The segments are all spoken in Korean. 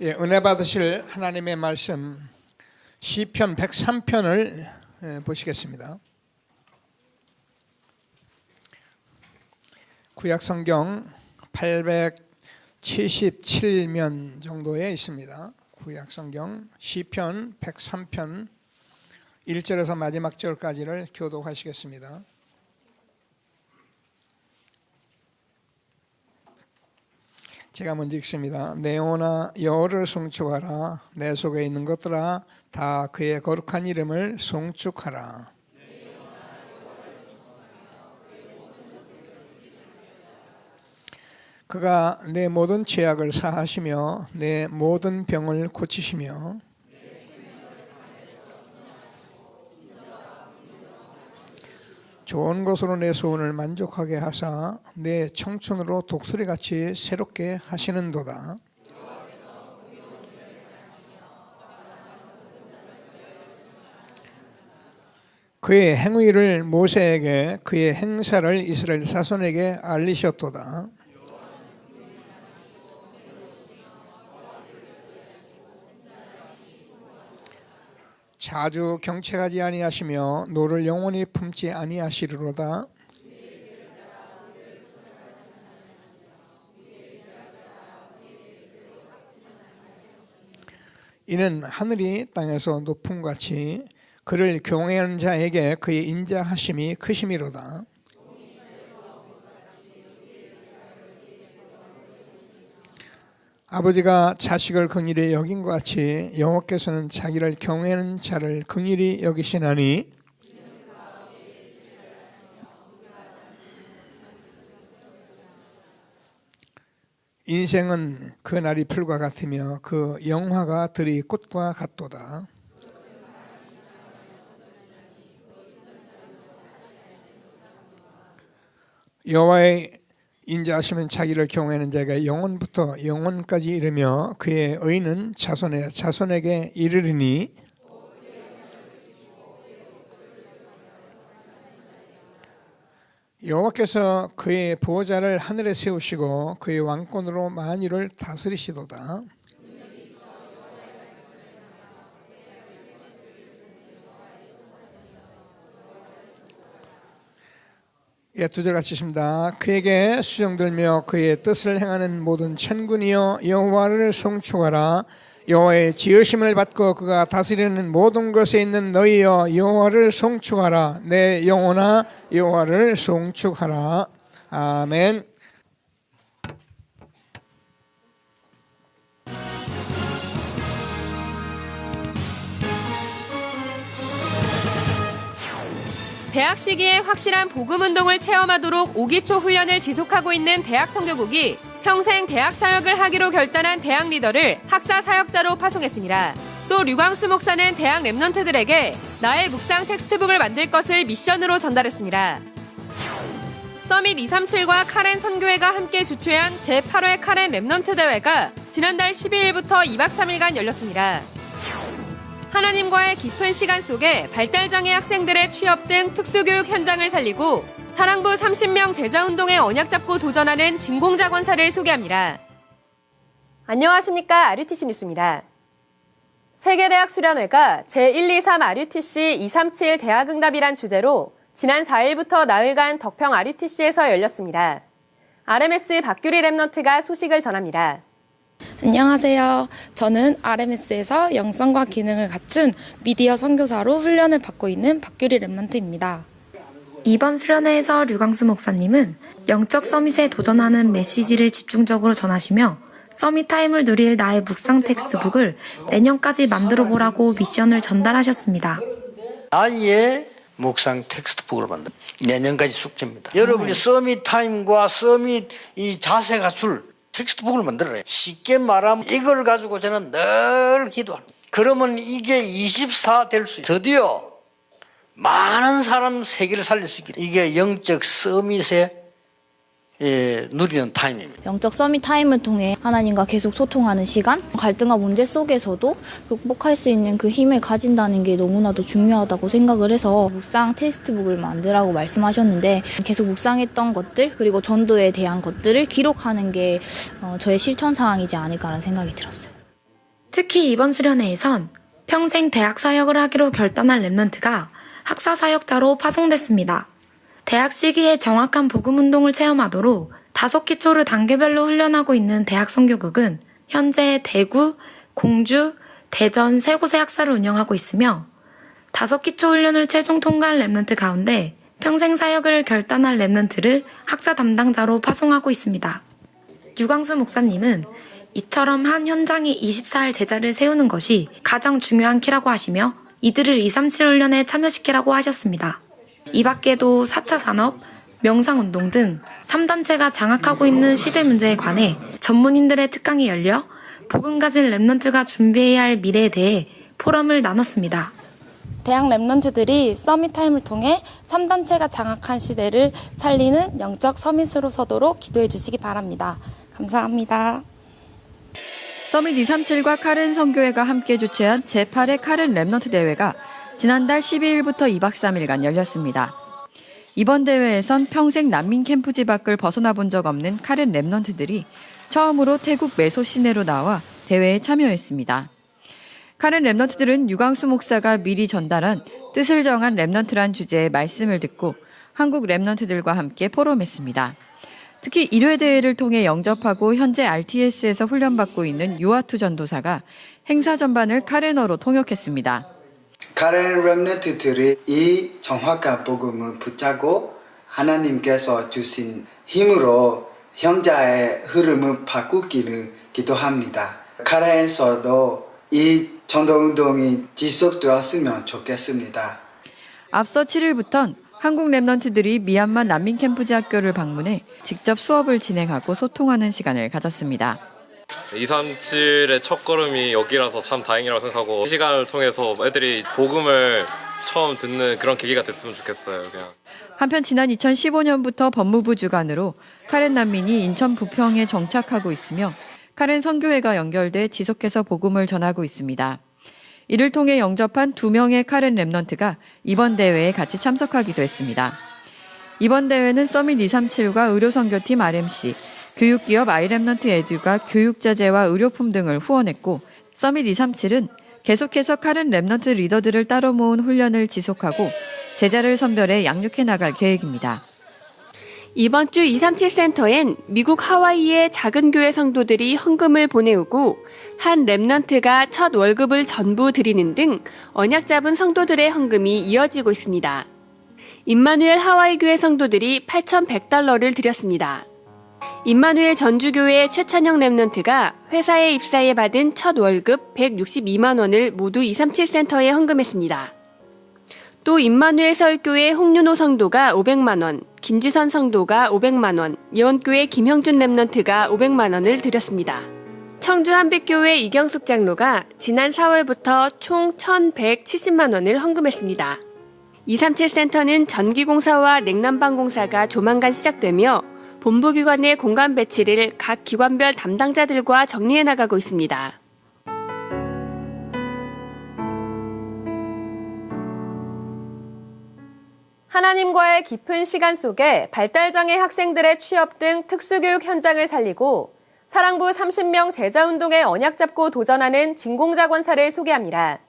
은혜 받으실 하나님의 말씀 시편 103편을 보시겠습니다. 구약성경 877면 정도에 있습니다. 구약성경 시편 103편 1절에서 마지막 절까지를 교독하시겠습니다. 제가 먼저 읽습니다. 내 영혼아 여호와를 송축하라. 내 속에 있는 것들아 다 그의 거룩한 이름을 송축하라. 그가 내 모든 죄악을 사하시며 내 모든 병을 고치시며 좋은 것으로 내 소원을 만족하게 하사 내 청춘으로 독수리같이 새롭게 하시는도다. 그의 행위를 모세에게 그의 행사를 이스라엘 자손에게 알리셨도다. 자주 경책하지 아니하시며 노를 영원히 품지 아니하시리로다. 이는 하늘이 땅에서 높음같이 그를 경외하는 자에게 그의 인자하심이 크심이로다. 아버지가 자식을 긍휼히 여긴 것 같이 여호와께서는 자기를 경외하는 자를 긍휼히 여기시나니 인생은 그 날이 풀과 같으며 그 영화가 들이 꽃과 같도다. 여호와의 인자하시면 자기를 경외하는 자가 영원부터 영원까지 이르며 그의 의는 자손의 자손에게 이르리니 여호와께서 그의 보호자를 하늘에 세우시고 그의 왕권으로 만유를 다스리시도다. 두 절 같이 있습니다. 그에게 수정들며 그의 뜻을 행하는 모든 천군이여 여호와를 송축하라. 여호와의 지으심을 받고 그가 다스리는 모든 것에 있는 너희여 여호와를 송축하라. 내 영혼아 여호와를 송축하라. 아멘. 대학 시기에 확실한 복음운동을 체험하도록 5기초 훈련을 지속하고 있는 대학선교국이 평생 대학 사역을 하기로 결단한 대학 리더를 학사 사역자로 파송했습니다. 또 류광수 목사는 대학 랩런트들에게 나의 묵상 텍스트북을 만들 것을 미션으로 전달했습니다. 서밋 237과 카렌 선교회가 함께 주최한 제8회 카렌 랩런트 대회가 지난달 12일부터 2박 3일간 열렸습니다. 하나님과의 깊은 시간 속에 발달장애 학생들의 취업 등 특수교육 현장을 살리고 사랑부 30명 제자운동에 언약 잡고 도전하는 진공자 권사를 소개합니다. 안녕하십니까. RUTC 뉴스입니다. 세계대학 수련회가 제123 RUTC 237 대학응답이란 주제로 지난 4일부터 나흘간 덕평 RUTC에서 열렸습니다. RMS 박규리 랩런트가 소식을 전합니다. 안녕하세요. 저는 RMS에서 영성과 기능을 갖춘 미디어 선교사로 훈련을 받고 있는 박규리 랩런트입니다. 이번 수련회에서 류광수 목사님은 영적 서밋에 도전하는 메시지를 집중적으로 전하시며 서밋 타임을 누릴 나의 묵상 텍스트북을 내년까지 만들어 보라고 미션을 전달하셨습니다. 나의 묵상 텍스트북을 만들 내년까지 숙제입니다. 여러분이 서밋 타임과 서밋 이 자세가 줄 텍스트북을 만들어요. 쉽게 말하면 이걸 가지고 저는 늘 기도합니다. 그러면 이게 24 될 수 있어요. 드디어 많은 사람 세계를 살릴 수 있게 이게 영적 서밋의 누리는 타임입니다. 영적 서밋 타임을 통해 하나님과 계속 소통하는 시간, 갈등과 문제 속에서도 극복할 수 있는 그 힘을 가진다는 게 너무나도 중요하다고 생각을 해서 묵상 텍스트북을 만들라고 말씀하셨는데 계속 묵상했던 것들 그리고 전도에 대한 것들을 기록하는 게 저의 실천 사항이지 않을까라는 생각이 들었어요. 특히 이번 수련회에선 평생 대학 사역을 하기로 결단한 랩런트가 학사 사역자로 파송됐습니다. 대학 시기에 정확한 복음 운동을 체험하도록 5기초를 단계별로 훈련하고 있는 대학 선교국은 현재 대구, 공주, 대전 3곳의 학사를 운영하고 있으며 5기초 훈련을 최종 통과한 랩런트 가운데 평생 사역을 결단한 랩런트를 학사 담당자로 파송하고 있습니다. 유광수 목사님은 이처럼 한 현장에 24일 제자를 세우는 것이 가장 중요한 키라고 하시며 이들을 237 훈련에 참여시키라고 하셨습니다. 이 밖에도 4차 산업, 명상운동 등 3단체가 장악하고 있는 시대 문제에 관해 전문인들의 특강이 열려 복음 가진 랩런트가 준비해야 할 미래에 대해 포럼을 나눴습니다. 대학 랩런트들이 서밋타임을 통해 3단체가 장악한 시대를 살리는 영적 서밋으로 서도록 기도해 주시기 바랍니다. 감사합니다. 서밋 237과 카렌 선교회가 함께 주최한 제8회 카렌 랩넌트 대회가 지난달 12일부터 2박 3일간 열렸습니다. 이번 대회에선 평생 난민 캠프지 밖을 벗어나 본 적 없는 카렌 랩넌트들이 처음으로 태국 메소 시내로 나와 대회에 참여했습니다. 카렌 랩넌트들은 유광수 목사가 미리 전달한 뜻을 정한 랩넌트란 주제의 말씀을 듣고 한국 랩넌트들과 함께 포럼했습니다. 특히 1회 대회를 통해 영접하고 현재 RTS에서 훈련받고 있는 요아투 전도사가 행사 전반을 카렌어로 통역했습니다. 카렌 랩넌트들이 이 정확한 복음을 붙잡고 하나님께서 주신 힘으로 현자의 흐름을 바꾸기를 기도합니다. 카렌에서도 이 전도운동이 지속되었으면 좋겠습니다. 앞서 7일부터는 한국 랩넌트들이 미얀마 난민 캠프지 학교를 방문해 직접 수업을 진행하고 소통하는 시간을 가졌습니다. 237의 첫걸음이 여기라서 참 다행이라고 생각하고 이 시간을 통해서 애들이 복음을 처음 듣는 그런 계기가 됐으면 좋겠어요. 그냥. 한편 지난 2015년부터 법무부 주관으로 카렌 난민이 인천 부평에 정착하고 있으며 카렌 선교회가 연결돼 지속해서 복음을 전하고 있습니다. 이를 통해 영접한 2명의 카렌 랩넌트가 이번 대회에 같이 참석하기도 했습니다. 이번 대회는 서밋 237과 의료선교팀 RMC, 교육기업 아이랩넌트 에듀가 교육자재와 의료품 등을 후원했고 서밋 237은 계속해서 카렌 랩넌트 리더들을 따로 모은 훈련을 지속하고 제자를 선별해 양육해 나갈 계획입니다. 이번 주 237 센터엔 미국 하와이의 작은 교회 성도들이 헌금을 보내오고 한 랩넌트가 첫 월급을 전부 드리는 등 언약 잡은 성도들의 헌금이 이어지고 있습니다. 임마누엘 하와이 교회 성도들이 $8,100를 드렸습니다. 임마누엘 전주교회 최찬영 랩넌트가 회사에 입사해 받은 첫 월급 162만 원을 모두 237 센터에 헌금했습니다. 또 임마누엘 서울교회 홍윤호 성도가 500만 원, 김지선 성도가 500만 원, 예원교회 김형준 랩넌트가 500만 원을 드렸습니다. 청주 한빛교회 이경숙 장로가 지난 4월부터 총 1,170만 원을 헌금했습니다. 237 센터는 전기공사와 냉난방공사가 조만간 시작되며 본부기관의 공간 배치를 각 기관별 담당자들과 정리해 나가고 있습니다. 하나님과의 깊은 시간 속에 발달장애 학생들의 취업 등 특수교육 현장을 살리고 사랑부 30명 제자운동에 언약 잡고 도전하는 진공자 권사를 소개합니다.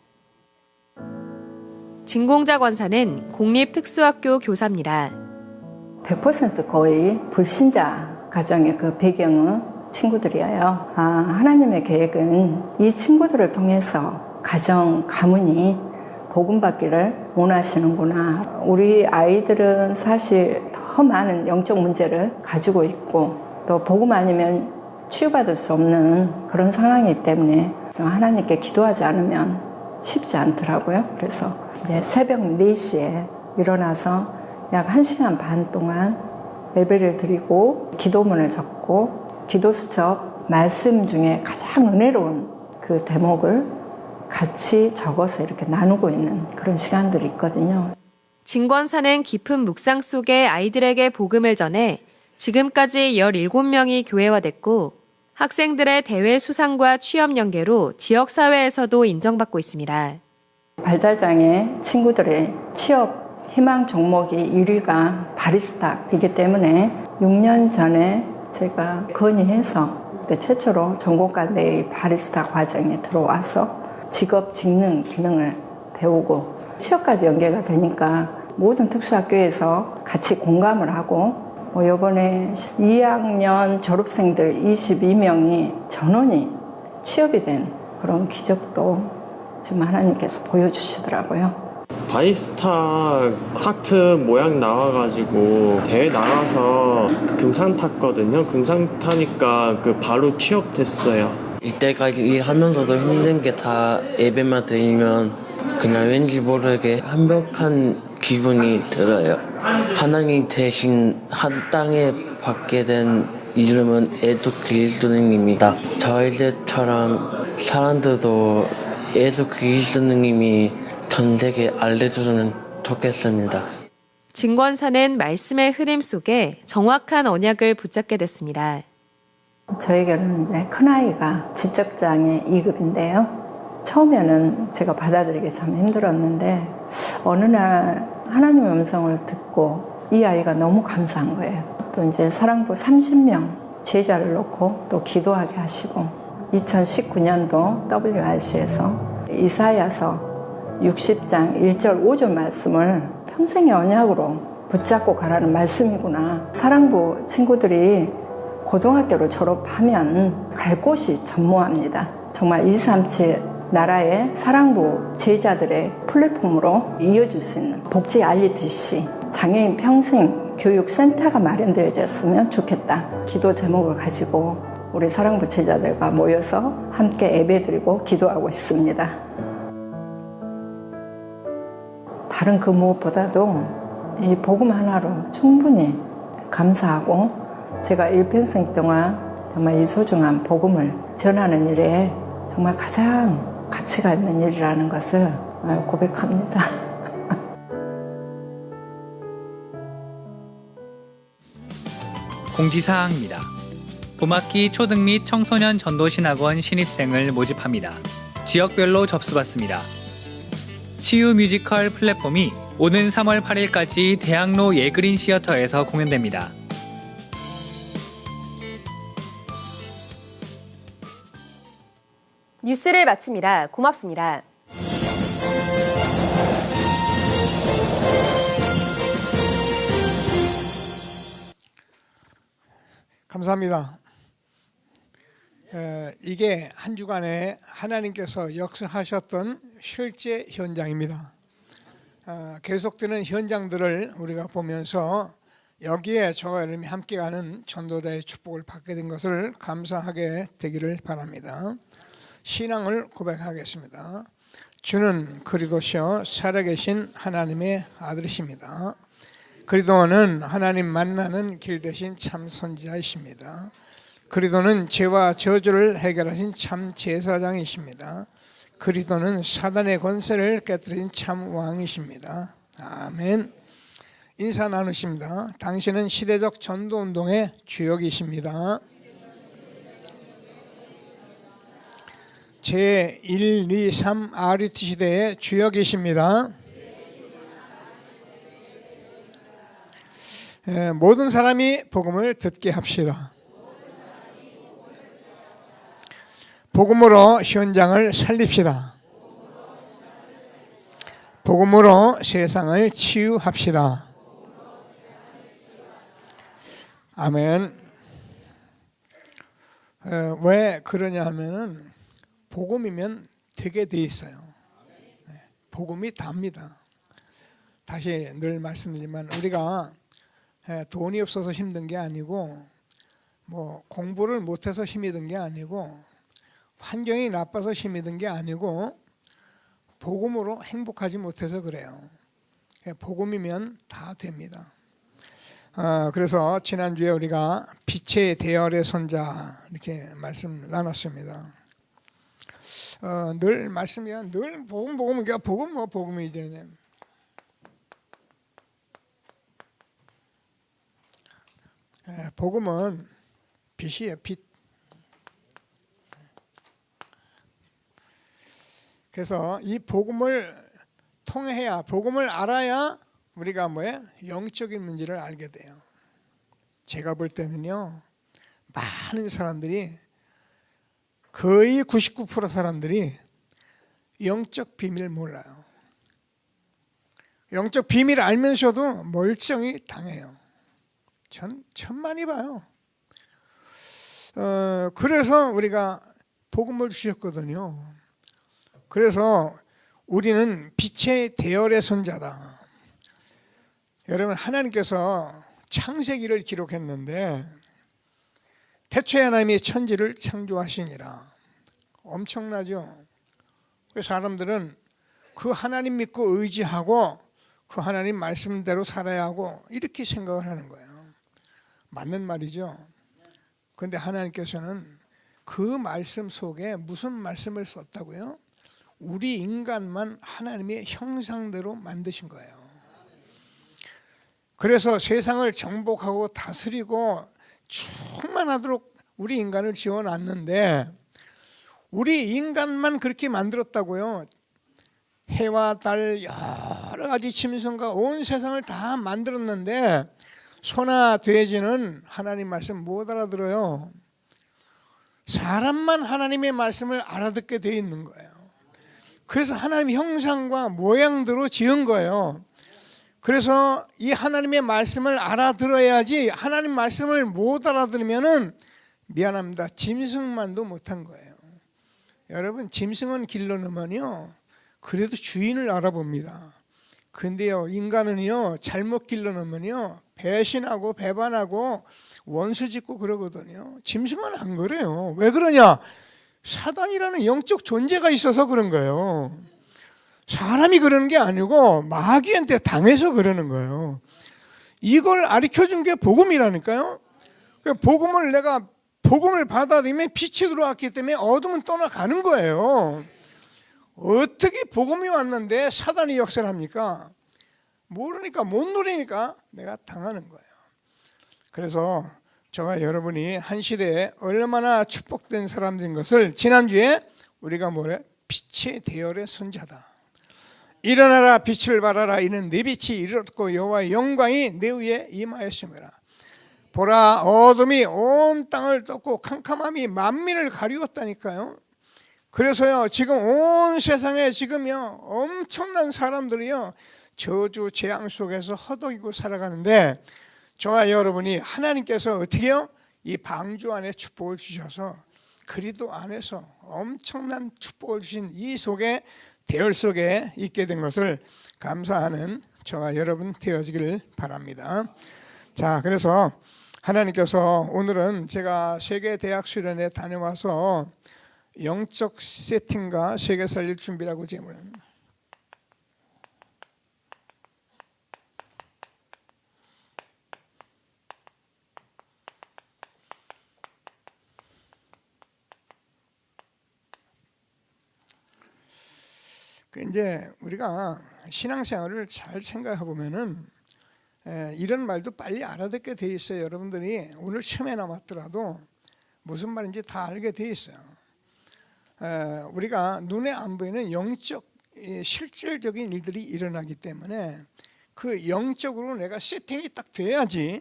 진공자 권사는 공립특수학교 교사입니다. 100% 거의 불신자 가정의 그 배경은 친구들이에요. 하나님의 계획은 이 친구들을 통해서 가정, 가문이 복음받기를 원하시는구나. 우리 아이들은 사실 더 많은 영적 문제를 가지고 있고 또 복음 아니면 치유받을 수 없는 그런 상황이기 때문에 하나님께 기도하지 않으면 쉽지 않더라고요. 그래서 이제 새벽 4시에 일어나서 약 1시간 반 동안 예배를 드리고 기도문을 적고 기도수첩 말씀 중에 가장 은혜로운 그 대목을 같이 적어서 이렇게 나누고 있는 그런 시간들이 있거든요. 진 권사는 깊은 묵상 속에 아이들에게 복음을 전해 지금까지 17명이 교회화됐고 학생들의 대회 수상과 취업 연계로 지역사회에서도 인정받고 있습니다. 발달장애 친구들의 취업 희망 종목이 1위가 바리스타이기 때문에 6년 전에 제가 건의해서 그때 최초로 전공과 내 바리스타 과정에 들어와서 직업 직능 기능을 배우고 취업까지 연계가 되니까 모든 특수학교에서 같이 공감을 하고 이번에 2학년 졸업생들 22명이 전원이 취업이 된 그런 기적도 지금 하나님께서 보여주시더라고요. 바리스타 하트 모양 나와가지고 대회 나가서 금상 탔거든요. 금상 타니까 바로 취업됐어요. 이때까지 일하면서도 힘든 게 다 예배만 드리면 그냥 왠지 모르게 완벽한 기분이 들어요. 하나님 대신 한 땅에 받게 된 이름은 예수 그리스도님입니다. 저희들처럼 사람들도 예수 그리스도님이 전 세계에 알려주면 좋겠습니다. 증권사는 말씀의 흐름 속에 정확한 언약을 붙잡게 됐습니다. 저에게는 이제 큰아이가 지적장애 2급인데요. 처음에는 제가 받아들이기 참 힘들었는데 어느 날 하나님의 음성을 듣고 이 아이가 너무 감사한 거예요. 또 이제 사랑부 30명 제자를 놓고 또 기도하게 하시고 2019년도 WRC에서 이사야서 60장 1절 5절 말씀을 평생의 언약으로 붙잡고 가라는 말씀이구나. 사랑부 친구들이 고등학교를 졸업하면 갈 곳이 전무합니다. 정말 237 나라의 사랑부 제자들의 플랫폼으로 이어줄 수 있는 복지 알리듯이 장애인 평생 교육센터가 마련되어졌으면 좋겠다. 기도 제목을 가지고 우리 사랑부 제자들과 모여서 함께 예배드리고 기도하고 있습니다. 다른 그 무엇보다도 이 복음 하나로 충분히 감사하고 제가 일평생 동안 정말 이 소중한 복음을 전하는 일에 정말 가장 가치가 있는 일이라는 것을 고백합니다. 공지사항입니다. 봄학기 초등 및 청소년 전도신학원 신입생을 모집합니다. 지역별로 접수받습니다. 치유 뮤지컬 플랫폼이 오는 3월 8일까지 대학로 예그린 시어터에서 공연됩니다. 뉴스를 마칩니다. 고맙습니다. 감사합니다. 이게 한 주간에 하나님께서 역사하셨던 실제 현장입니다. 계속되는 현장들을 우리가 보면서 여기에 저와 여러분이 함께 가는 전도자의 축복을 받게 된 것을 감사하게 되기를 바랍니다. 신앙을 고백하겠습니다. 주는 그리스도시여 살아계신 하나님의 아들이십니다. 그리스도는 하나님 만나는 길 대신 참 선지자이십니다. 그리스도는 죄와 저주를 해결하신 참 제사장이십니다. 그리스도는 사단의 권세를 깨뜨린 참 왕이십니다. 아멘. 인사 나누십니다. 당신은 시대적 전도운동의 주역이십니다. 제1, 2, 3 RUT 시대의 주역이십니다. 모든 사람이 복음을 듣게 합시다. 복음으로 현장을 살립시다. 복음으로 세상을 치유합시다. 아멘. 왜 그러냐 하면은 복음이면 되게 돼 있어요. 복음이 답니다. 다시 늘 말씀드리지만 우리가 돈이 없어서 힘든 게 아니고 뭐 공부를 못해서 힘이 든 게 아니고 환경이 나빠서 힘이 든 게 아니고 복음으로 행복하지 못해서 그래요. 복음이면 다 됩니다. 그래서 지난주에 우리가 빛의 대열의 선자 이렇게 말씀 나눴습니다. 늘 말씀이야. 늘 복음 그러니까 복음이죠. 복음은 빛이에요. 빛. 그래서 이 복음을 통해야 복음을 알아야 우리가 영적인 문제를 알게 돼요. 제가 볼 때는요. 많은 사람들이 거의 99% 사람들이 영적 비밀을 몰라요. 영적 비밀을 알면서도 멀쩡히 당해요. 전 천만이 봐요. 그래서 우리가 복음을 주셨거든요. 그래서 우리는 빛의 대열의 선자다. 여러분, 하나님께서 창세기를 기록했는데 태초에 하나님이 천지를 창조하시니라. 엄청나죠? 그래서 사람들은 그 하나님 믿고 의지하고 그 하나님 말씀대로 살아야 하고 이렇게 생각을 하는 거예요. 맞는 말이죠. 그런데 하나님께서는 그 말씀 속에 무슨 말씀을 썼다고요? 우리 인간만 하나님의 형상대로 만드신 거예요. 그래서 세상을 정복하고 다스리고 충만하도록 우리 인간을 지어놨는데 우리 인간만 그렇게 만들었다고요. 해와 달 여러 가지 짐승과 온 세상을 다 만들었는데 소나 돼지는 하나님 말씀 못 알아들어요. 사람만 하나님의 말씀을 알아듣게 돼 있는 거예요. 그래서 하나님 형상과 모양대로 지은 거예요. 그래서 이 하나님의 말씀을 알아들어야지 하나님 말씀을 못 알아들으면은 미안합니다. 짐승만도 못한 거예요. 여러분, 짐승은 길러놓으면요 그래도 주인을 알아봅니다. 근데요 인간은요 잘못 길러놓으면요 배신하고 배반하고 원수 짓고 그러거든요. 짐승은 안 그래요. 왜 그러냐? 사단이라는 영적 존재가 있어서 그런 거예요. 사람이 그러는 게 아니고 마귀한테 당해서 그러는 거예요. 이걸 가르쳐준 게 복음이라니까요. 복음을 받아들이면 빛이 들어왔기 때문에 어둠은 떠나가는 거예요. 어떻게 복음이 왔는데 사단이 역사를 합니까? 모르니까 못 누리니까 내가 당하는 거예요. 그래서 저와 여러분이 한 시대에 얼마나 축복된 사람들인 것을 지난주에 우리가 빛의 대열의 선자다. 일어나라 빛을 발하라. 이는 네 빛이 이르렀고 여호와의 영광이 내 위에 임하였음이라. 보라 어둠이 온 땅을 덮고 캄캄함이 만민을 가리웠다니까요. 그래서요 지금 온 세상에 지금요 엄청난 사람들이요 저주 재앙 속에서 허덕이고 살아가는데 저와 여러분이 하나님께서 어떻게요? 이 방주 안에 축복을 주셔서 그리도 안에서 엄청난 축복을 주신 이 속에 대열 속에 있게 된 것을 감사하는 저와 여러분 되어지기를 바랍니다. 자, 그래서 하나님께서 오늘은 제가 세계 대학 수련회 다녀와서 영적 세팅과 세계 살릴 준비라고 제목을 이제 우리가 신앙생활을 잘 생각해 보면은 이런 말도 빨리 알아듣게 돼 있어요. 여러분들이 오늘 처음에 남았더라도 무슨 말인지 다 알게 돼 있어요. 우리가 눈에 안 보이는 영적 실질적인 일들이 일어나기 때문에 그 영적으로 내가 세팅이 딱 돼야지.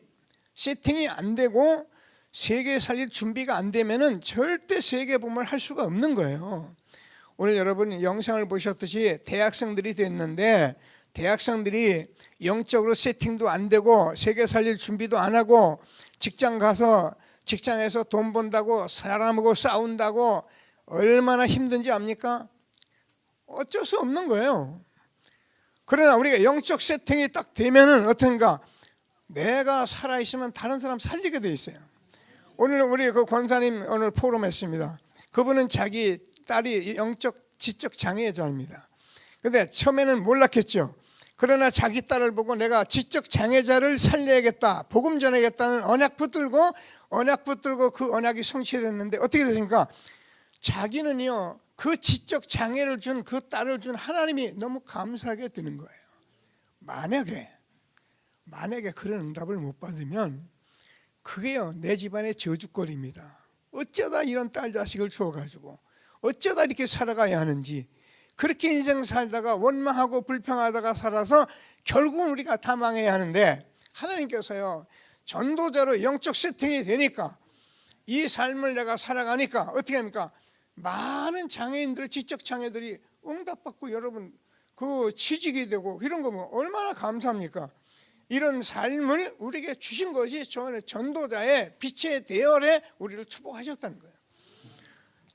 세팅이 안 되고 세계 살릴 준비가 안 되면은 절대 세계 복음을 할 수가 없는 거예요. 오늘 여러분 영상을 보셨듯이 대학생들이 됐는데 대학생들이 영적으로 세팅도 안 되고 세계 살릴 준비도 안 하고 직장 가서 직장에서 돈 번다고 사람하고 싸운다고 얼마나 힘든지 압니까? 어쩔 수 없는 거예요. 그러나 우리가 영적 세팅이 딱 되면은 어떤가? 내가 살아있으면 다른 사람 살리게 돼 있어요. 오늘 우리 그 권사님 오늘 포럼 했습니다. 그분은 자기 딸이 영적 지적 장애자입니다. 근데 처음에는 몰랐겠죠. 그러나 자기 딸을 보고 내가 지적 장애자를 살려야겠다, 복음 전하겠다는 언약 붙들고 그 언약이 성취됐는데 어떻게 됐습니까? 자기는요 그 지적 장애를 준 그 딸을 준 하나님이 너무 감사하게 되는 거예요. 만약에 그런 응답을 못 받으면 그게요 내 집안의 저주거리입니다. 어쩌다 이런 딸 자식을 주어가지고 어쩌다 이렇게 살아가야 하는지, 그렇게 인생 살다가 원망하고 불평하다가 살아서 결국은 우리가 다 망해야 하는데 하나님께서요 전도자로 영적 세팅이 되니까 이 삶을 내가 살아가니까 어떻게 합니까? 많은 장애인들의 지적 장애들이 응답받고 여러분 그 취직이 되고 이런 거면 얼마나 감사합니까? 이런 삶을 우리에게 주신 것이 전도자의 빛의 대열에 우리를 축복하셨다는 거예요.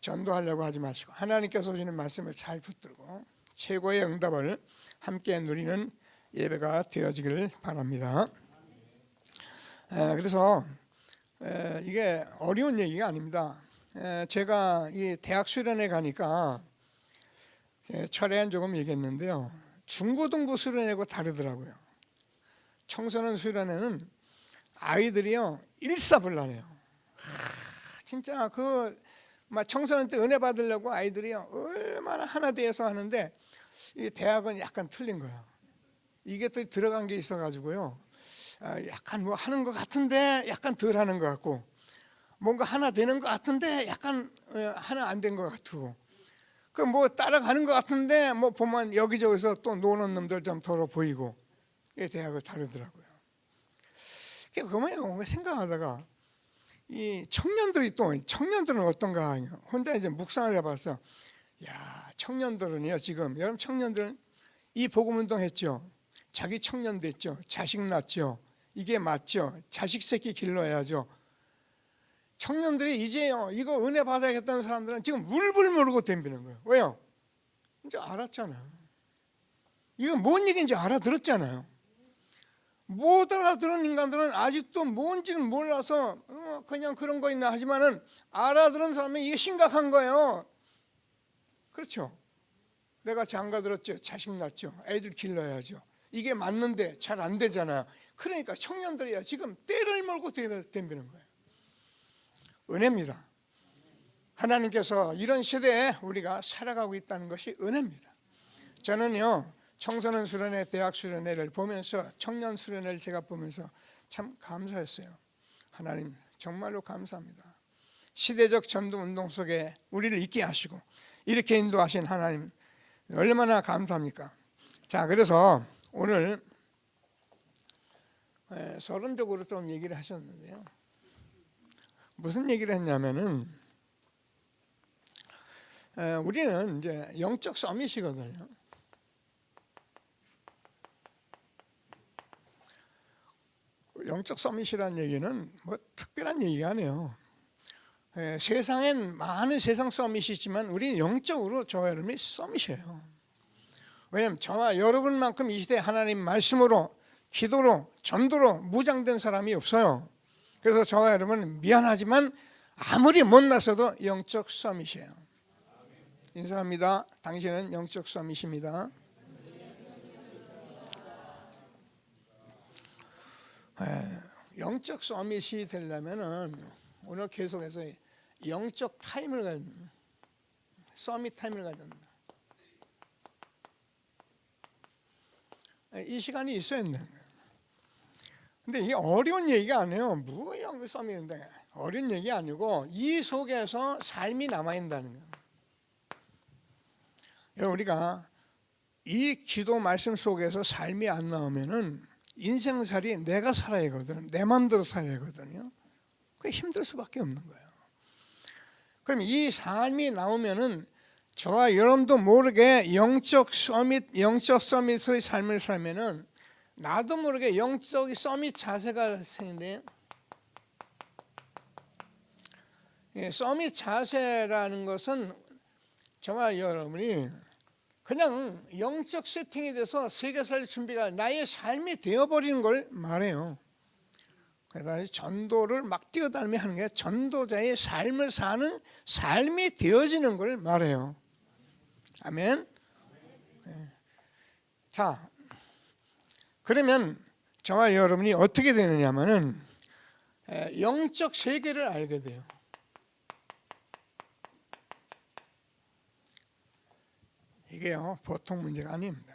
전도하려고 하지 마시고 하나님께서 주시는 말씀을 잘 붙들고 최고의 응답을 함께 누리는 예배가 되어지기를 바랍니다. 그래서 이게 어려운 얘기가 아닙니다. 제가 이 대학 수련회 가니까 철회한 조금 얘기했는데요. 중고등부 수련회하고 다르더라고요. 청소년 수련회는 아이들이요 일사불란해요. 진짜 청소년 때 은혜 받으려고 아이들이요 얼마나 하나 되어서 하는데 이 대학은 약간 틀린 거예요. 이게 또 들어간 게 있어가지고요. 약간 뭐 하는 것 같은데 약간 덜 하는 것 같고 뭔가 하나 되는 것 같은데 약간 하나 안 된 것 같고 그 뭐 따라가는 것 같은데 뭐 보면 여기저기서 또 노는 놈들 좀 더러 보이고 이 대학을 다르더라고요. 그러면 생각하다가 이 청년들은 어떤가 혼자 이제 묵상을 해봤어. 야 청년들은요 지금 여러분 청년들은 이 복음운동 했죠. 자기 청년 됐죠. 자식 낳죠. 이게 맞죠. 자식 새끼 길러야죠. 청년들이 이제요 이거 은혜 받아야겠다는 사람들은 지금 물불 모르고 덤비는 거예요. 왜요? 이제 알았잖아요. 이거 뭔 얘기인지 알아들었잖아요. 못 알아들은 인간들은 아직도 뭔지는 몰라서 그냥 그런 거 있나 하지만은 알아들은 사람은 이게 심각한 거예요. 그렇죠? 내가 장가 들었죠. 자식 낳죠. 애들 길러야죠. 이게 맞는데 잘 안 되잖아요. 그러니까 청년들이야 지금 때를 몰고 덤비는 거예요. 은혜입니다. 하나님께서 이런 시대에 우리가 살아가고 있다는 것이 은혜입니다. 저는요 청소년 수련회, 대학 수련회를 보면서 청년 수련회를 제가 보면서 참 감사했어요. 하나님 정말로 감사합니다. 시대적 전도 운동 속에 우리를 있게 하시고 이렇게 인도하신 하나님 얼마나 감사합니까? 자 그래서 오늘 서론적으로 좀 얘기를 하셨는데요. 무슨 얘기를 했냐면은 우리는 이제 영적 서밋이거든요. 영적 서밋이라는 얘기는 뭐 특별한 얘기가 아니에요. 세상엔 많은 세상 서밋이 있지만 우리는 영적으로 저와 여러분이 서밋이에요. 왜냐하면 저와 여러분만큼 이 시대에 하나님 말씀으로 기도로 전도로 무장된 사람이 없어요. 그래서 저와 여러분은 미안하지만 아무리 못났어도 영적 서밋이에요. 인사합니다. 당신은 영적 서밋입니다. 영적 서밋이 되려면은 오늘 계속해서 영적 타임을 가진 서밋 타임을 가진다. 이 시간이 있어야 된다. 근데 이게 어려운 얘기가 아니에요. 뭐 영적 서밋인데 어려운 얘기 아니고 이 속에서 삶이 남아 있다는 거예요. 우리가 이 기도 말씀 속에서 삶이 안 나오면은 인생살이 내가 살아야 하거든. 내 마음대로 살아야 하거든요. 그게 힘들 수밖에 없는 거예요. 그럼 이 삶이 나오면은 저와 여러분도 모르게 영적 서밋의 삶을 살면은 나도 모르게 영적 서밋 자세가 생긴대요. 서밋 자세라는 것은 저와 여러분이 그냥 영적 세팅이 돼서 세계 살 준비가 나의 삶이 되어버리는 걸 말해요. 그래서 전도를 막 뛰어다니며 하는 게 전도자의 삶을 사는 삶이 되어지는 걸 말해요. 아멘. 자, 그러면 저와 여러분이 어떻게 되느냐면은 영적 세계를 알게 돼요. 이게요 보통 문제가 아닙니다.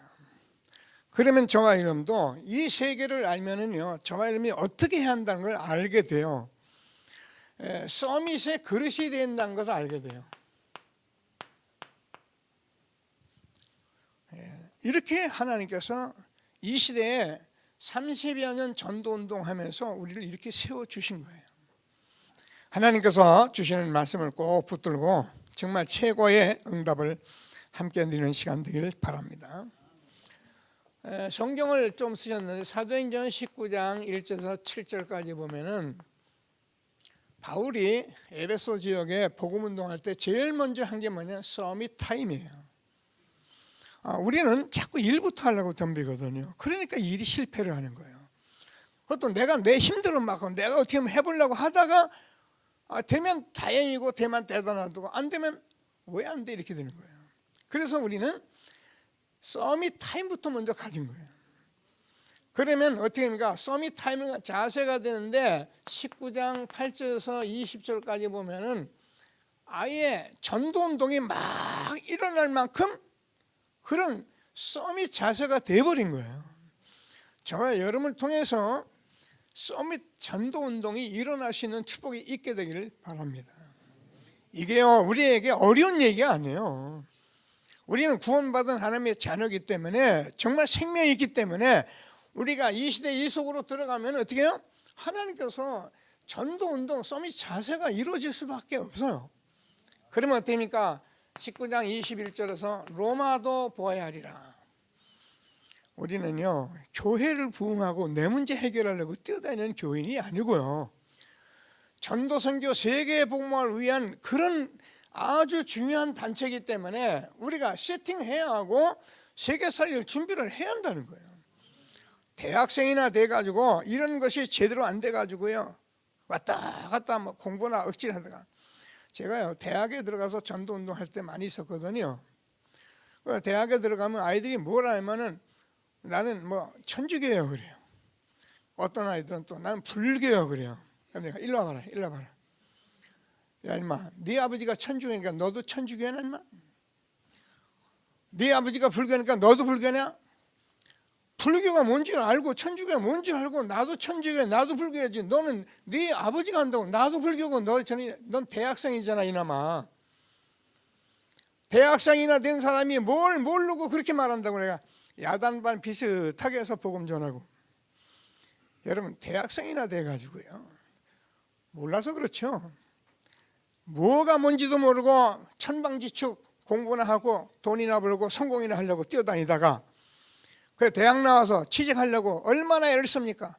그러면 저와 여러분도 이 세계를 알면은요 저와 여러분이 어떻게 해야 한다는 걸 알게 돼요. 서밋의 그릇이 된다는 것을 알게 돼요. 이렇게 하나님께서 이 시대에 30여 년 전도운동하면서 우리를 이렇게 세워주신 거예요. 하나님께서 주시는 말씀을 꼭 붙들고 정말 최고의 응답을 함께 누리는 시간 되길 바랍니다. 성경을 좀 쓰셨는데 사도행전 19장 1절에서 7절까지 보면은 바울이 에베소 지역에 복음 운동할 때 제일 먼저 한 게 뭐냐? 서밋 타임이에요. 우리는 자꾸 일부터 하려고 덤비거든요. 그러니까 일이 실패를 하는 거예요. 어떤 내가 내 힘대로 막 내가 어떻게 하면 해보려고 하다가 되면 다행이고 되면 대단하고 안 되면 왜 안 돼 이렇게 되는 거예요. 그래서 우리는 서밋 타임부터 먼저 가진 거예요. 그러면 어떻게 됩니까? 서밋 타임은 자세가 되는데 19장 8절에서 20절까지 보면은 아예 전도 운동이 막 일어날 만큼 그런 서밋 자세가 돼버린 거예요. 저와 여러분을 통해서 서밋 전도 운동이 일어날 수 있는 축복이 있게 되기를 바랍니다. 이게요, 우리에게 어려운 얘기가 아니에요. 우리는 구원받은 하나님의 자녀이기 때문에 정말 생명이 있기 때문에 우리가 이 시대 이 속으로 들어가면 어떻게 해요? 하나님께서 전도운동 서밋 자세가 이루어질 수밖에 없어요. 그러면 어떻습니까? 19장 21절에서 로마도 보아야 하리라. 우리는요, 교회를 부흥하고 내 문제 해결하려고 뛰어다니는 교인이 아니고요, 전도 선교 세계 복음화를 위한 그런 아주 중요한 단체이기 때문에 우리가 세팅해야 하고 세계 살릴 준비를 해야 한다는 거예요. 대학생이나 돼가지고 이런 것이 제대로 안 돼가지고요, 왔다 갔다 뭐 공부나 억지를 하다가, 제가요 대학에 들어가서 전도운동 할 때 많이 있었거든요. 대학에 들어가면 아이들이 뭘 하냐면은 나는 뭐 천주교예요 그래요. 어떤 아이들은 또 나는 불교예요 그래요. 그럼 내가 일로 와봐라, 일로 와봐라. 야 임마, 네 아버지가 천주교니까 너도 천주교냐 임마? 네 아버지가 불교니까 너도 불교냐? 불교가 뭔지 알고 천주교가 뭔지 알고 나도 천주교야, 나도 불교야지. 너는 네 아버지가 한다고 나도 불교고 넌 대학생이잖아 이놈아. 대학생이나 된 사람이 뭘 모르고 그렇게 말한다고. 내가 야단반 비슷하게 해서 복음 전하고. 여러분, 대학생이나 돼가지고요, 몰라서 그렇죠. 뭐가 뭔지도 모르고 천방지축 공부나 하고 돈이나 벌고 성공이나 하려고 뛰어다니다가 그래 대학 나와서 취직하려고 얼마나 애를 씁니까?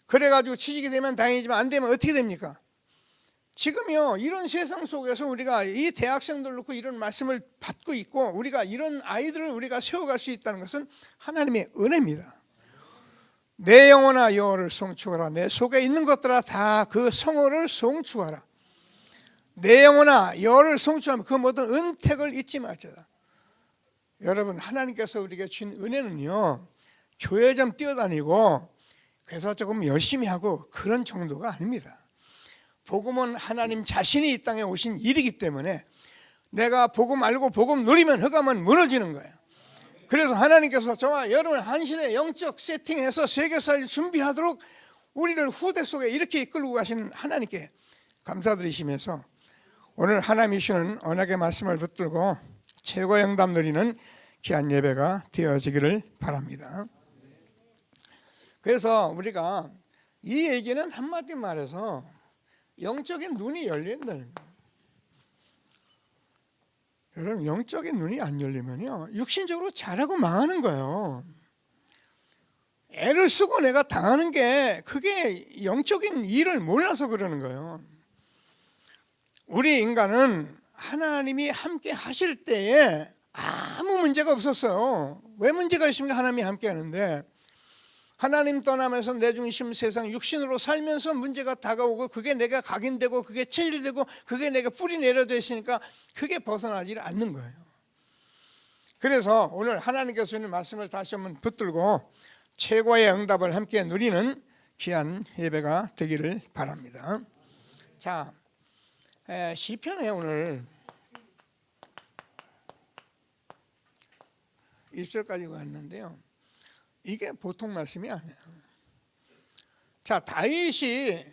그래가지고 취직이 되면 다행이지만 안 되면 어떻게 됩니까? 지금요, 이런 세상 속에서 우리가 이 대학생들 놓고 이런 말씀을 받고 있고 우리가 이런 아이들을 우리가 세워갈 수 있다는 것은 하나님의 은혜입니다. 내 영혼아 여호와를 송축하라. 내 속에 있는 것들아 다 그 성호를 송축하라. 내 영혼아 여호와를 송축하면 그 모든 은택을 잊지 말지어다. 여러분, 하나님께서 우리에게 주신 은혜는요, 교회 좀 뛰어다니고 그래서 조금 열심히 하고 그런 정도가 아닙니다. 복음은 하나님 자신이 이 땅에 오신 일이기 때문에 내가 복음 알고 복음 누리면 흑암은 무너지는 거예요. 그래서 하나님께서 저와 여러분 한 시대 영적 세팅해서 세계사를 준비하도록 우리를 후대 속에 이렇게 이끌고 가시는 하나님께 감사드리시면서 오늘 하나님이 주시는 언약의 말씀을 붙들고 최고의 응답 누리는 귀한 예배가 되어지기를 바랍니다. 그래서 우리가 이 얘기는 한마디 말해서 영적인 눈이 열린다는 거예요. 여러분, 영적인 눈이 안 열리면요, 육신적으로 잘하고 망하는 거예요. 애를 쓰고 내가 당하는 게 그게 영적인 일을 몰라서 그러는 거예요. 우리 인간은 하나님이 함께 하실 때에 아무 문제가 없었어요. 왜 문제가 있습니까? 하나님이 함께 하는데 하나님 떠나면서 내 중심 세상 육신으로 살면서 문제가 다가오고 그게 내가 각인되고 그게 체질되고 그게 내가 뿌리 내려져 있으니까 그게 벗어나지 않는 거예요. 그래서 오늘 하나님께서 주는 말씀을 다시 한번 붙들고 최고의 응답을 함께 누리는 귀한 예배가 되기를 바랍니다. 자, 시편에 오늘 1절까지 왔는데요, 이게 보통 말씀이 아니에요. 자, 다윗이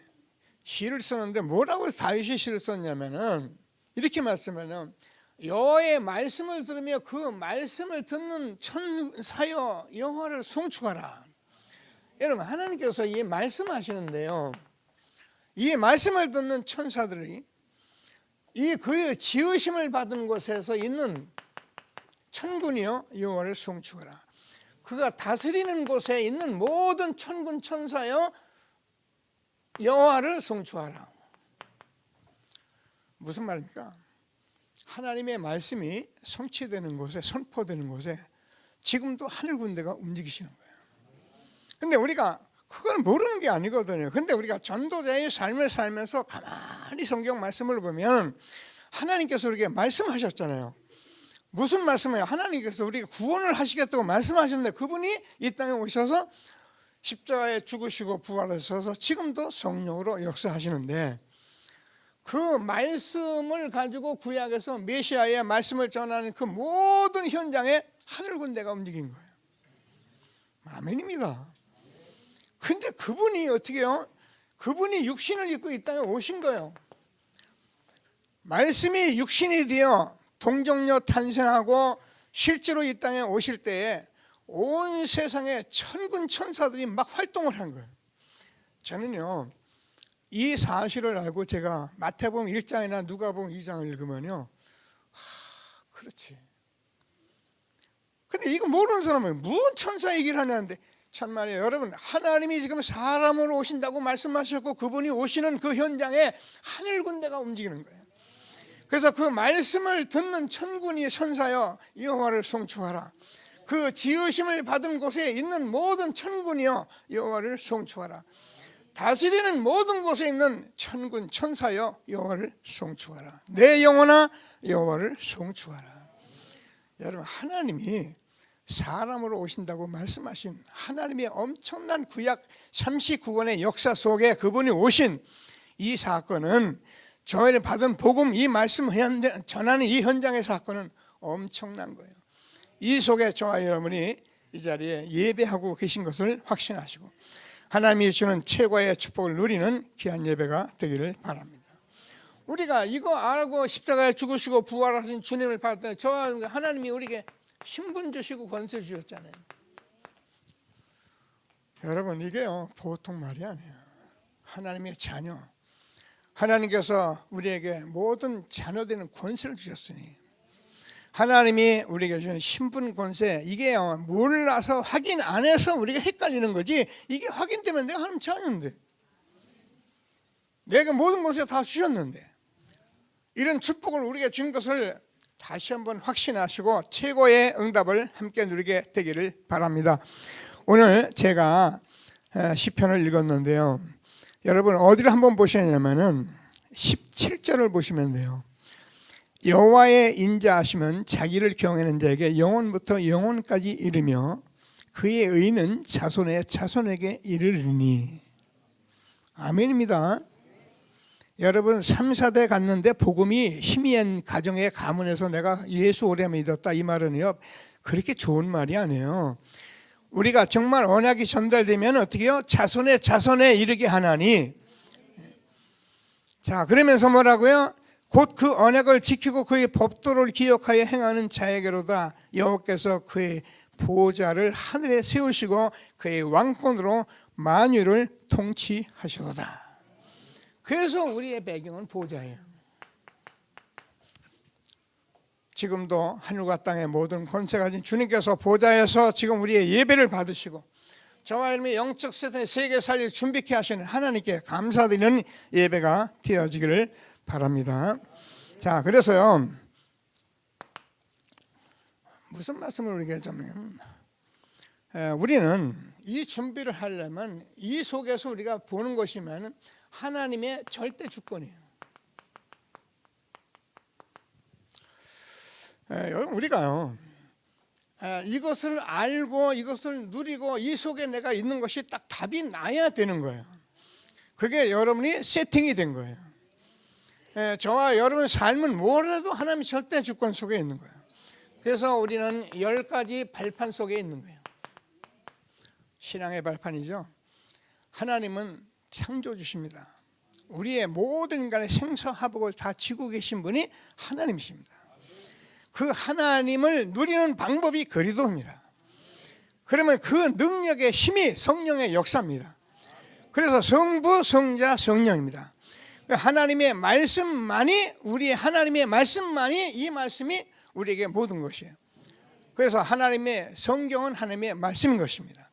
시를 썼는데 뭐라고 다윗이 시를 썼냐면은 이렇게 말씀하면 여호와의 말씀을 들으며 그 말씀을 듣는 천사여 여호와를 송축하라. 여러분, 하나님께서 이 말씀하시는데요, 이 말씀을 듣는 천사들이 이 그의 지으심을 받은 곳에서 있는 천군이여 여호와를 송축하라. 그가 다스리는 곳에 있는 모든 천군 천사여 여호와를 송축하라. 무슨 말입니까? 하나님의 말씀이 성취되는 곳에, 선포되는 곳에 지금도 하늘 군대가 움직이시는 거예요. 근데 우리가 그건 모르는 게 아니거든요. 근데 우리가 전도자의 삶을 살면서 가만히 성경 말씀을 보면 하나님께서 우리에게 말씀하셨잖아요. 무슨 말씀이에요? 하나님께서 우리에게 구원을 하시겠다고 말씀하셨는데 그분이 이 땅에 오셔서 십자가에 죽으시고 부활하셔서 지금도 성령으로 역사하시는데 그 말씀을 가지고 구약에서 메시아의 말씀을 전하는 그 모든 현장에 하늘 군대가 움직인 거예요. 아멘입니다. 근데 그분이 어떻게 해요? 그분이 육신을 입고 이 땅에 오신 거예요. 말씀이 육신이 되어 동정녀 탄생하고 실제로 이 땅에 오실 때에 온 세상에 천군 천사들이 막 활동을 한 거예요. 저는요 이 사실을 알고 제가 마태복음 1장이나 누가복음 2장을 읽으면요 그렇지. 근데 이거 모르는 사람은 무슨 천사 얘기를 하냐는데 참말이에요. 여러분 하나님이 지금 사람으로 오신다고 말씀하셨고 그분이 오시는 그 현장에 하늘 군대가 움직이는 거예요. 그래서 그 말씀을 듣는 천군이 천사여 여호와를 송축하라. 그 지으심을 받은 곳에 있는 모든 천군이여 여호와를 송축하라. 다스리는 모든 곳에 있는 천군 천사여 여호와를 송축하라. 내 영혼아 여호와를 송축하라. 여러분 하나님이 사람으로 오신다고 말씀하신 하나님의 엄청난 구약 39권의 역사 속에 그분이 오신 이 사건은 저희를 받은 복음 이 말씀 전하는 이 현장의 사건은 엄청난 거예요. 이 속에 저와 여러분이 이 자리에 예배하고 계신 것을 확신하시고 하나님이 주시는 최고의 축복을 누리는 귀한 예배가 되기를 바랍니다. 우리가 이거 알고 십자가에 죽으시고 부활하신 주님을 받을 때 저와 하나님이 우리에게 신분 주시고 권세 주셨잖아요. 여러분 이게요 보통 말이 아니에요. 하나님의 자녀, 하나님께서 우리에게 모든 자녀되는 권세를 주셨으니 하나님이 우리에게 주는 신분 권세 이게요 몰라서 확인 안 해서 우리가 헷갈리는 거지 이게 확인되면 내가 하나님 자녀인데 내가 모든 것을 다 주셨는데 이런 축복을 우리에게 준 것을 다시 한번 확신하시고 최고의 응답을 함께 누리게 되기를 바랍니다. 오늘 제가 시편을 읽었는데요. 여러분 어디를 한번 보시냐면은 17절을 보시면 돼요. 여호와의 인자하심은 자기를 경외하는 자에게 영원부터 영원까지 이르며 그의 의는 자손의 자손에게 이르리니. 아멘입니다. 여러분 3, 4대 갔는데 복음이 희미한 가정의 가문에서 내가 예수 오래 믿었다 이 말은요 그렇게 좋은 말이 아니에요. 우리가 정말 언약이 전달되면 어떻게 해요? 자손의 자손에 이르게 하나니. 자 그러면서 뭐라고요? 곧 그 언약을 지키고 그의 법도를 기억하여 행하는 자에게로다 여호와께서 그의 보좌를 하늘에 세우시고 그의 왕권으로 만유를 통치하시도다. 그래서 우리의 배경은 보좌예요. 지금도 하늘과 땅의 모든 권세 가진 주님께서 보좌에서 지금 우리의 예배를 받으시고 저와 여러분의 영적 세계 살릴 준비케 하시는 하나님께 감사드리는 예배가 되어지기를 바랍니다. 자 그래서요 무슨 말씀을 우리에게 하자면 우리는 이 준비를 하려면 이 속에서 우리가 보는 것이면 하나님의 절대 주권이에요. 여러분 우리가요 이것을 알고 이것을 누리고 이 속에 내가 있는 것이 딱 답이 나야 되는 거예요. 그게 여러분이 세팅이 된 거예요. 저와 여러분 삶은 뭐라도 하나님의 절대 주권 속에 있는 거예요. 그래서 우리는 10가지 발판 속에 있는 거예요. 신앙의 발판이죠. 하나님은 창조주십니다. 우리의 모든 인간의 생사화복을 다 지고 계신 분이 하나님이십니다. 그 하나님을 누리는 방법이 그리도입니다. 그러면 그 능력의 힘이 성령의 역사입니다. 그래서 성부, 성자, 성령입니다. 하나님의 말씀만이 하나님의 말씀만이 이 말씀이 우리에게 모든 것이에요. 그래서 하나님의 성경은 하나님의 말씀인 것입니다.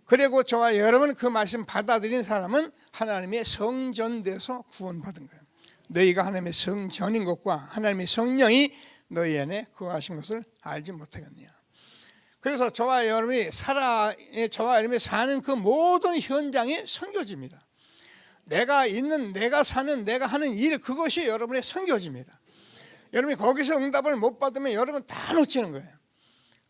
그리고 저와 여러분 그 말씀 받아들인 사람은 하나님의 성전돼서 구원받은 거예요. 너희가 하나님의 성전인 것과 하나님의 성령이 너희 안에 거하신 것을 알지 못하겠느냐. 그래서 저와 여러분이 사는 그 모든 현장이 선교지입니다. 내가 있는, 내가 사는, 내가 하는 일, 그것이 여러분의 선교지입니다. 여러분이 거기서 응답을 못 받으면 여러분 다 놓치는 거예요.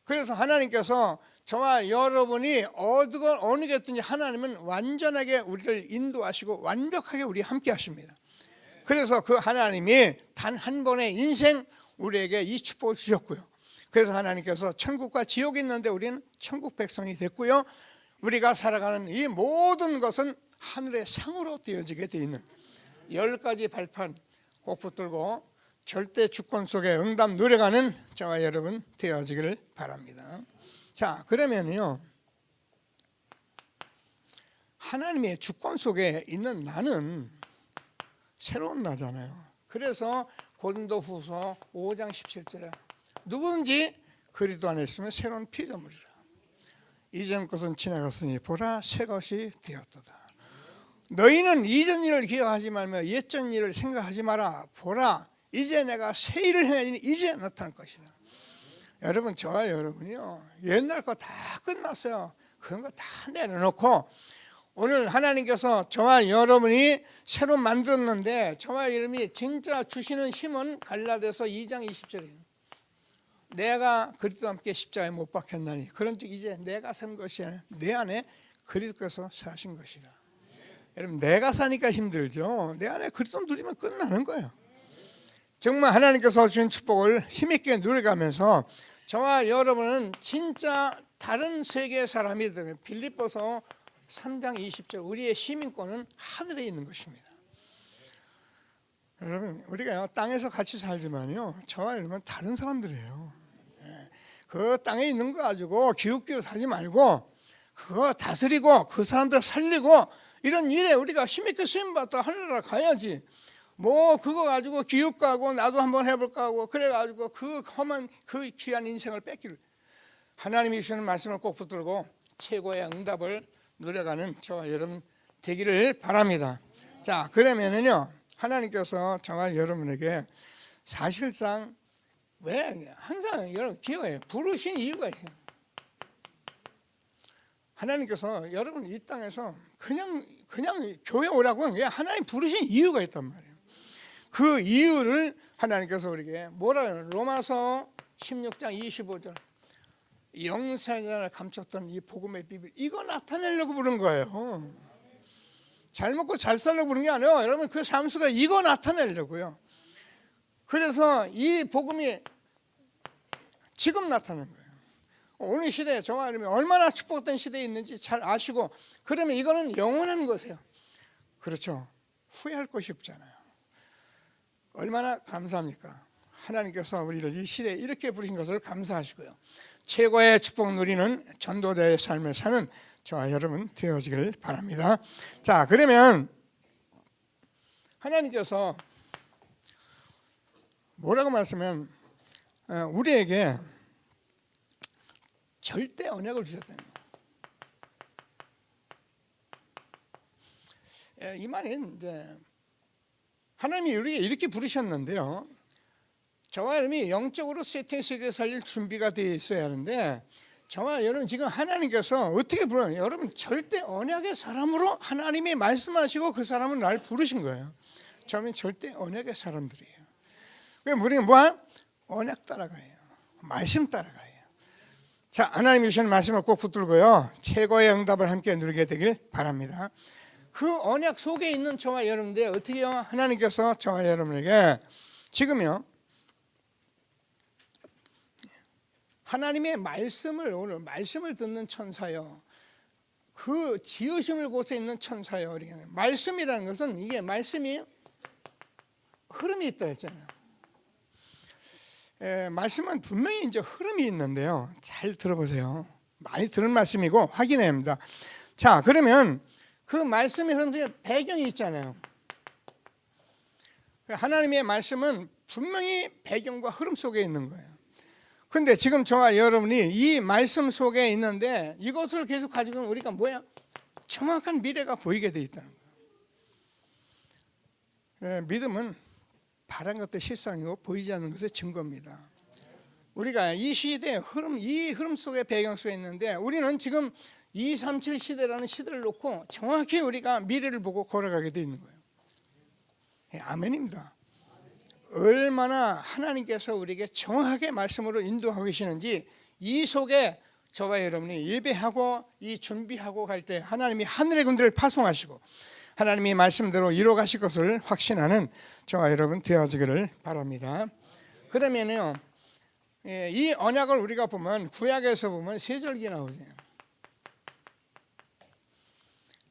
그래서 하나님께서 저와 여러분이 어느 게 있든지 하나님은 완전하게 우리를 인도하시고 완벽하게 우리 함께 하십니다. 그래서 그 하나님이 단 한 번의 인생 우리에게 이 축복을 주셨고요. 그래서 하나님께서 천국과 지옥이 있는데 우리는 천국 백성이 됐고요. 우리가 살아가는 이 모든 것은 하늘의 상으로 되어지게 되어 있는 10가지 발판 꼭 붙들고 절대 주권 속에 응답 누려가는 저와 여러분 되어지기를 바랍니다. 자, 그러면요, 하나님의 주권 속에 있는 나는 새로운 나잖아요. 그래서 고린도후서 5장 17절에 누구든지 그리스도 안에 있으면 새로운 피조물이라. 이전 것은 지나갔으니 보라 새 것이 되었도다. 너희는 이전 일을 기억하지 말며 옛전 일을 생각하지 마라. 보라 이제 내가 새 일을 행하니 이제 나타날 것이다. 여러분, 저와 여러분이요, 옛날 거 다 끝났어요. 그런 거 다 내려놓고 오늘 하나님께서 저와 여러분이 새로 만들었는데 저와 여러분이 진짜 주시는 힘은 갈라디아서 2장 20절이에요. 내가 그리스도와 함께 십자가에 못 박혔나니 그런즉 이제 내가 산 것이 아니라 내 안에 그리스도께서 사신 것이라. 여러분, 내가 사니까 힘들죠. 내 안에 그리스도 누리면 끝나는 거예요. 정말 하나님께서 주신 축복을 힘있게 누려가면서 저와 여러분은 진짜 다른 세계의 사람이 되는 빌립보서 3장 20절 우리의 시민권은 하늘에 있는 것입니다. 여러분, 우리가 땅에서 같이 살지만요, 저와 여러분은 다른 사람들이에요. 그 땅에 있는 거 가지고 기웃기웃 살지 말고 그거 다스리고 그 사람들 살리고 이런 일에 우리가 힘있게 쓰임받다 하늘나라 가야지. 뭐 그거 가지고 기웃가고 나도 한번 해볼까 하고 그래가지고 그 험한 그 귀한 인생을 뺏기를. 하나님이 주시는 말씀을 꼭 붙들고 최고의 응답을 누려가는 저와 여러분 되기를 바랍니다. 자, 그러면은요, 하나님께서 저와 여러분에게 사실상 왜 항상 여러분 기억해요. 부르신 이유가 있어요. 하나님께서 여러분 이 땅에서 그냥 교회 오라고 하나님 부르신 이유가 있단 말이에요. 그 이유를 하나님께서 우리에게 뭐라 해요? 로마서 16장 25절 영생을 감췄던 이 복음의 비밀, 이거 나타내려고 부른 거예요. 잘 먹고 잘 살려고 부른 게 아니에요. 여러분, 그 삶수가 이거 나타내려고요. 그래서 이 복음이 지금 나타나는 거예요. 오늘 시대에 저와 여러분이 얼마나 축복된 시대에 있는지 잘 아시고, 그러면 이거는 영원한 것이에요. 그렇죠. 후회할 것이 없잖아요. 얼마나 감사합니까? 하나님께서 우리를 이 시대에 이렇게 부르신 것을 감사하시고요. 최고의 축복 누리는 전도자의 삶을 사는 저와 여러분 되어지기를 바랍니다. 자, 그러면 하나님께서 뭐라고 말씀하면 우리에게 절대 언약을 주셨다는 거예요. 이 말은 이제 하나님이 우리에게 이렇게 부르셨는데요, 저와 여러분이 영적으로 세팅 속에 살릴 준비가 되어 있어야 하는데, 저와 여러분 지금 하나님께서 어떻게 부르냐, 여러분 절대 언약의 사람으로 하나님이 말씀하시고 그 사람은 날 부르신 거예요. 저는 절대 언약의 사람들이에요. 우리는 뭐야? 언약 따라가요. 말씀 따라가요. 자, 하나님이 주시는 말씀을 꼭 붙들고요, 최고의 응답을 함께 누리게 되길 바랍니다. 그 언약 속에 있는 저와 여러분들 어떻게 해요? 하나님께서 저와 여러분에게 지금요 하나님의 말씀을, 오늘 말씀을 듣는 천사요, 그 지으심을 곳에 있는 천사요. 말씀이라는 것은 이게 말씀이 흐름이 있다 했잖아요. 말씀은 분명히 이제 흐름이 있는데요, 잘 들어보세요. 많이 들은 말씀이고 확인해야 합니다. 자, 그러면 그 말씀의 흐름 중에 배경이 있잖아요. 하나님의 말씀은 분명히 배경과 흐름 속에 있는 거예요. 근데 지금 저와 여러분이 이 말씀 속에 있는데 이것을 계속 가지고 우리가 뭐야? 정확한 미래가 보이게 돼 있다는 거예요. 믿음은 바란 것도 실상이고 보이지 않는 것의 증거입니다. 우리가 이 시대의 흐름, 이 흐름 속에 배경 속에 있는데 우리는 지금 237 시대라는 시대를 놓고 정확히 우리가 미래를 보고 걸어가게 돼 있는 거예요. 아멘입니다. 얼마나 하나님께서 우리에게 정확하게 말씀으로 인도하고 계시는지 이 속에 저와 여러분이 예배하고 이 준비하고 갈 때 하나님이 하늘의 군대를 파송하시고 하나님이 말씀대로 이루어 가실 것을 확신하는 저와 여러분 되어지기를 바랍니다. 그러면요, 이 언약을 우리가 보면 구약에서 보면 세절기 나오죠.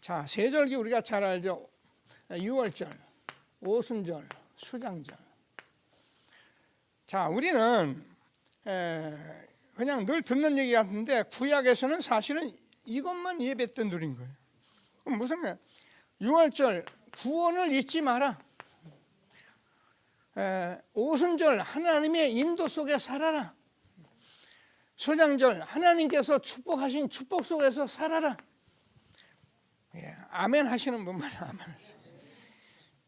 자, 세절기 우리가 잘 알죠. 6월절, 오순절, 수장절. 자, 우리는 그냥 늘 듣는 얘기 같은데 구약에서는 사실은 이것만 예배 때 누린 거예요. 그럼 무슨 거예요? 6월절 구원을 잊지 마라. 오순절 하나님의 인도 속에 살아라. 수장절 하나님께서 축복하신 축복 속에서 살아라. 아멘 하시는 분만 아멘 하세요.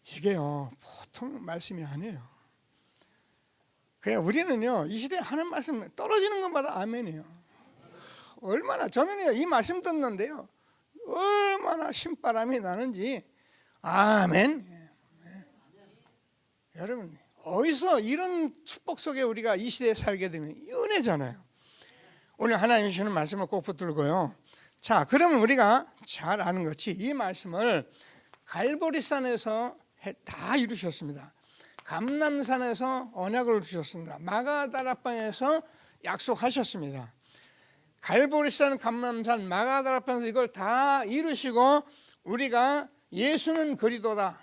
이게요 보통 말씀이 아니에요. 그냥 우리는요 이 시대에 하는 말씀 떨어지는 것마다 아멘이에요. 얼마나 저는요 이 말씀 듣는데요 얼마나 신바람이 나는지 아멘. 여러분 어디서 이런 축복 속에 우리가 이 시대에 살게 되면 은혜잖아요. 오늘 하나님 주시는 말씀을 꼭 붙들고요. 자, 그러면 우리가 잘 아는 것이 이 말씀을 갈보리산에서 다 이루셨습니다. 감람산에서 언약을 주셨습니다. 마가다락방에서 약속하셨습니다. 갈보리산, 감람산, 마가다락방에서 이걸 다 이루시고 우리가 예수는 그리스도다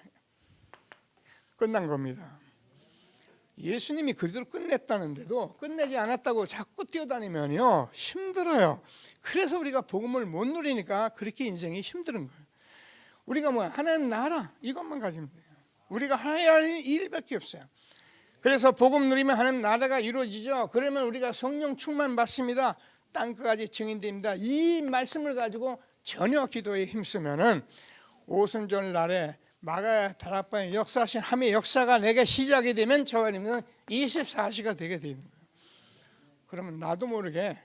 끝난 겁니다. 예수님이 그리스도를 끝냈다는데도 끝내지 않았다고 자꾸 뛰어다니면요 힘들어요. 그래서 우리가 복음을 못 누리니까 그렇게 인생이 힘든 거예요. 우리가 뭐야? 하나님 나라 이것만 가지면 돼요. 우리가 해야 할 일밖에 없어요. 그래서 복음 누리면 하나님 나라가 이루어지죠. 그러면 우리가 성령 충만 받습니다. 땅끝까지 증인됩니다. 이 말씀을 가지고 전혀 기도에 힘쓰면은 오순절 날에 마가다락방의 역사하신 함의 역사가 내게 시작이 되면 저와 여러분은 24시가 되게 되는 거예요. 그러면 나도 모르게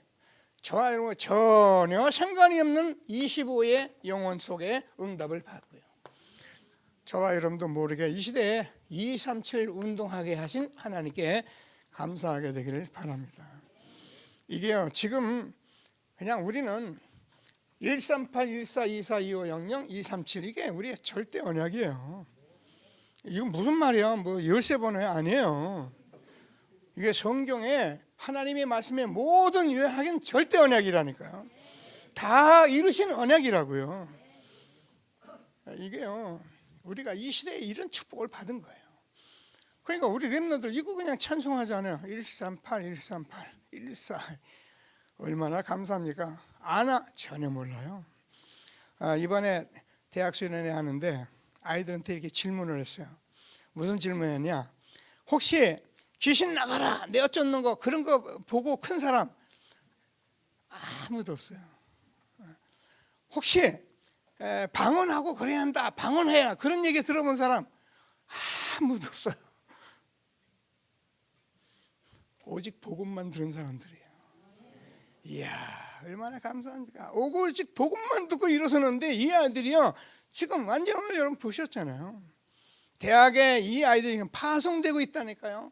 저와 여러분 전혀 상관이 없는 25의 영혼 속에 응답을 받고요. 저와 여러분도 모르게 이 시대에 237 운동하게 하신 하나님께 감사하게 되기를 바랍니다. 이게요 지금 그냥 우리는 138, 14, 24, 25, 00, 237 이게 우리의 절대 언약이에요. 이건 무슨 말이야? 뭐 13번에 아니에요. 이게 성경에 하나님의 말씀의 모든 요약은 절대 언약이라니까요. 다 이루신 언약이라고요. 이게요 우리가 이 시대에 이런 축복을 받은 거예요. 그러니까 우리 렘너들 이거 그냥 찬송하잖아요. 138, 138, 114 얼마나 감사합니까? 아나 전혀 몰라요. 이번에 대학 수련회 하는데 아이들한테 이렇게 질문을 했어요. 무슨 질문이었냐? 혹시 귀신 나가라 내 어쩌는 거 그런 거 보고 큰 사람 아무도 없어요. 혹시 방언하고 그래야 한다 방언해야 그런 얘기 들어본 사람 아무도 없어요. 오직 복음만 들은 사람들이에요. 이야 얼마나 감사합니까? 오직 복음만 듣고 일어서는데 이 아이들이요 지금 완전 오늘 여러분 보셨잖아요. 대학에 이 아이들이 지금 파송되고 있다니까요.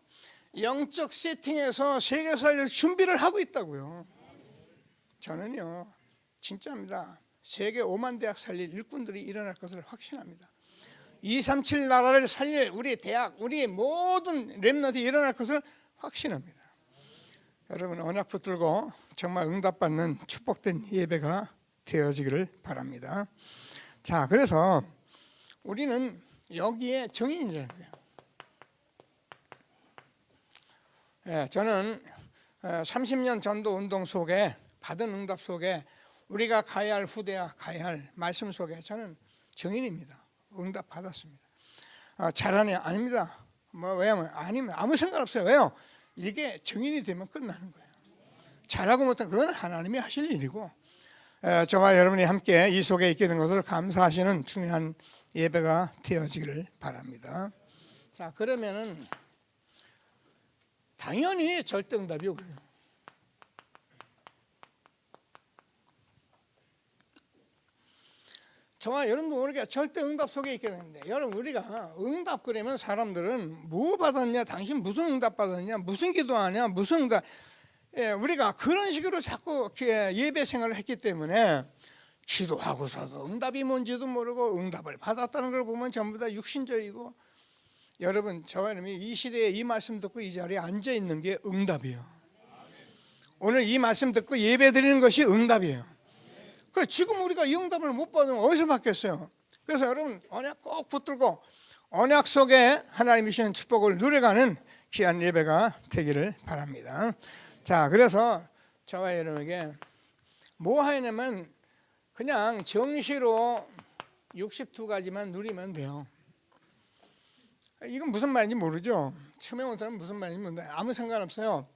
영적 세팅에서 세계 살릴 준비를 하고 있다고요. 저는요 진짜입니다. 세계 5만 대학 살릴 일꾼들이 일어날 것을 확신합니다. 237 나라를 살릴 우리 대학 우리 모든 렘넌트이 일어날 것을 확신합니다. 여러분 언약 붙들고 정말 응답받는 축복된 예배가 되어지기를 바랍니다. 자, 그래서 우리는 여기에 정인이라는 거예요. 저는 30년 전도 운동 속에 받은 응답 속에 우리가 가야 할 후대와 가야 할 말씀 속에 저는 정인입니다. 응답 받았습니다. 잘하네 아닙니다. 뭐 왜냐면 아니면 아무 상관없어요. 왜요? 이게 정인이 되면 끝나는 거예요. 잘하고 못하면 그건 하나님이 하실 일이고, 저와 여러분이 함께 이 속에 있게 된 것을 감사하시는 중요한 예배가 되어지기를 바랍니다. 자, 그러면은 당연히 절대응답이 오고요. 저와 여러분도 모르게 절대응답 속에 있게 되는데, 여러분 우리가 응답 그러면 사람들은 뭐 받았냐, 당신 무슨 응답 받았냐, 무슨 기도하냐, 무슨 응답, 우리가 그런 식으로 자꾸 예배 생활을 했기 때문에 기도하고서도 응답이 뭔지도 모르고 응답을 받았다는 걸 보면 전부 다 육신적이고, 여러분 저와 여러분이 이 시대에 이 말씀 듣고 이 자리에 앉아 있는 게 응답이에요. 오늘 이 말씀 듣고 예배 드리는 것이 응답이에요. 지금 우리가 이 응답을 못 받으면 어디서 받겠어요? 그래서 여러분 언약 꼭 붙들고 언약 속에 하나님이 주시는 축복을 누려가는 귀한 예배가 되기를 바랍니다. 자, 그래서 저와 여러분에게 뭐 하냐면 그냥 정시로 62가지만 누리면 돼요. 이건 무슨 말인지 모르죠? 처음에 온 사람은 무슨 말인지 모르는데 아무 상관없어요.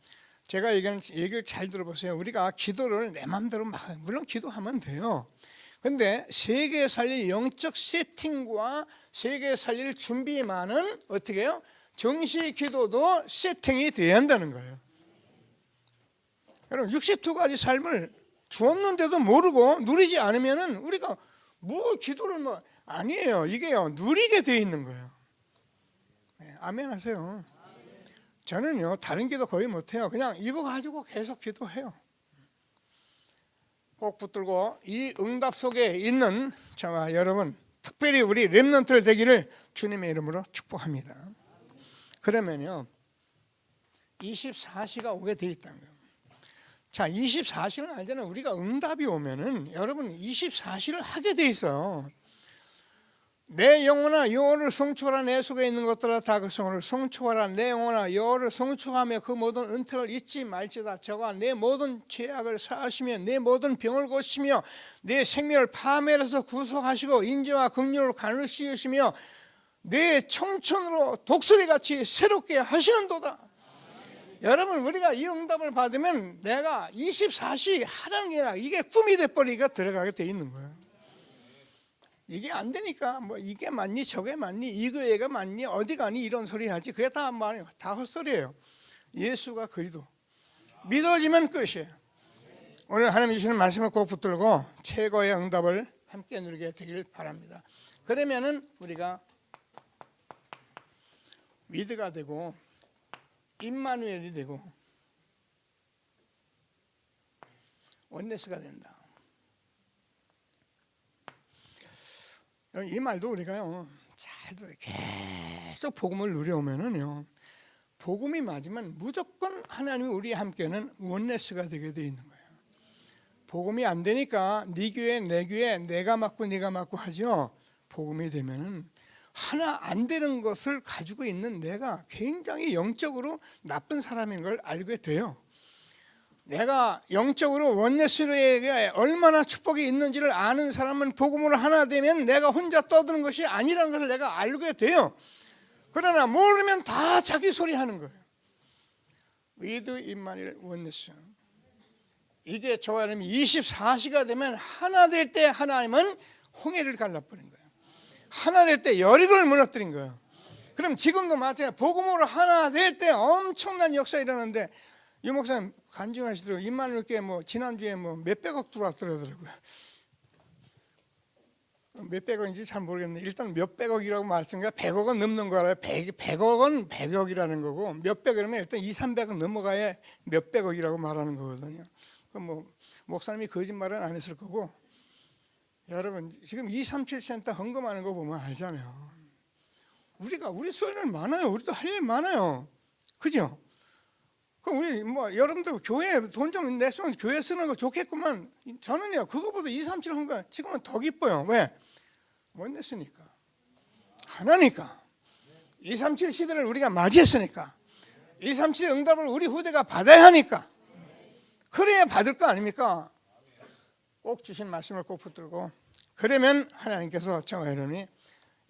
제가 얘기를 잘 들어보세요. 우리가 기도를 내 마음대로 막, 물론 기도하면 돼요. 근데 세계 살릴 영적 세팅과 세계 살릴 준비만은 어떻게 해요? 정시 기도도 세팅이 돼야 한다는 거예요. 여러분 62가지 삶을 주었는데도 모르고 누리지 않으면은 우리가 뭐 기도를 뭐 아니에요. 이게요 누리게 돼 있는 거예요. 네, 아멘 하세요. 저는요 다른 기도 거의 못해요. 그냥 이거 가지고 계속 기도해요. 꼭 붙들고 이 응답 속에 있는 저와 여러분, 특별히 우리 렘넌트들 되기를 주님의 이름으로 축복합니다. 그러면요 24시가 오게 돼 있다는 거예요. 자, 24시는 알잖아요. 우리가 응답이 오면은 여러분 24시를 하게 돼 있어요. 내 영혼아 여호와를 송축하라. 내 속에 있는 것들아 다 그 성을 송축하라. 내 영혼아 여호와를 송축하며 그 모든 은혜를 잊지 말지다. 저가 내 모든 죄악을 사하시며 내 모든 병을 고치며 내 생명을 파멸해서 구속하시고 인자와 긍휼을 간을 씌우시며 내 청천으로 독수리같이 새롭게 하시는도다. 여러분 우리가 이 응답을 받으면 내가 24시 하라는 게 아니라 이게 꿈이 돼버리니까 들어가게 돼 있는 거예요. 이게 안 되니까 뭐 이게 맞니 저게 맞니 이거 얘가 맞니 어디 가니 이런 소리 하지. 그게 다 말이에요. 다 헛소리예요. 예수가 그리도 믿어지면 끝이에요. 오늘 하나님 주시는 말씀을 꼭 붙들고 최고의 응답을 함께 누리게 되길 바랍니다. 그러면은 우리가 위드가 되고 임마누엘이 되고 원네스가 된다. 이 말도 우리가요 잘 들어요. 계속 복음을 누려오면은요 복음이 맞으면 무조건 하나님이 우리 함께는 원네스가 되게 돼 있는 거예요. 복음이 안 되니까 네 교회 내 교회 내가 맞고 네가 맞고 하죠. 복음이 되면은 하나 안 되는 것을 가지고 있는 내가 굉장히 영적으로 나쁜 사람인 걸 알게 돼요. 내가 영적으로 원네스로에게 얼마나 축복이 있는지를 아는 사람은 복음으로 하나 되면 내가 혼자 떠드는 것이 아니라는 것을 내가 알게 돼요. 그러나 모르면 다 자기 소리 하는 거예요. 위드 임마누엘 원네스. 이게 저와 여러분이 24시가 되면 하나 될 때 하나님은 홍해를 갈라버린 거예요. 하나 될 때 여리고를 무너뜨린 거예요. 그럼 지금도 마찬가지예요. 복음으로 하나 될 때 엄청난 역사 일어나는데 이 목사님 간증하시더라고요. 임마누엘께 뭐 지난주에 뭐 몇백억 들어왔더라고요. 몇백억인지 잘 모르겠는데 일단 몇백억이라고 말씀드리니까 100억은 넘는 거라요. 100억은 100억이라는 거고 몇백이라면 일단 200~300은 넘어가야 몇백억이라고 말하는 거거든요. 그럼 뭐 목사님이 거짓말은 안 했을 거고, 여러분 지금 237센터 헌금하는 거 보면 알잖아요. 우리 소리는 많아요. 우리도 할 일 많아요. 그죠? 그럼 우리 뭐 여러분들 교회 돈 좀 내서 교회 쓰는 거 좋겠구만. 저는요 그거보다 237 헌금 지금은 더 기뻐요. 왜? 원냈으니까 하나니까 237 시대를 우리가 맞이했으니까 237 응답을 우리 후대가 받아야 하니까 그래야 받을 거 아닙니까? 꼭 주신 말씀을 꼭 붙들고 그러면 하나님께서 저와 여러분이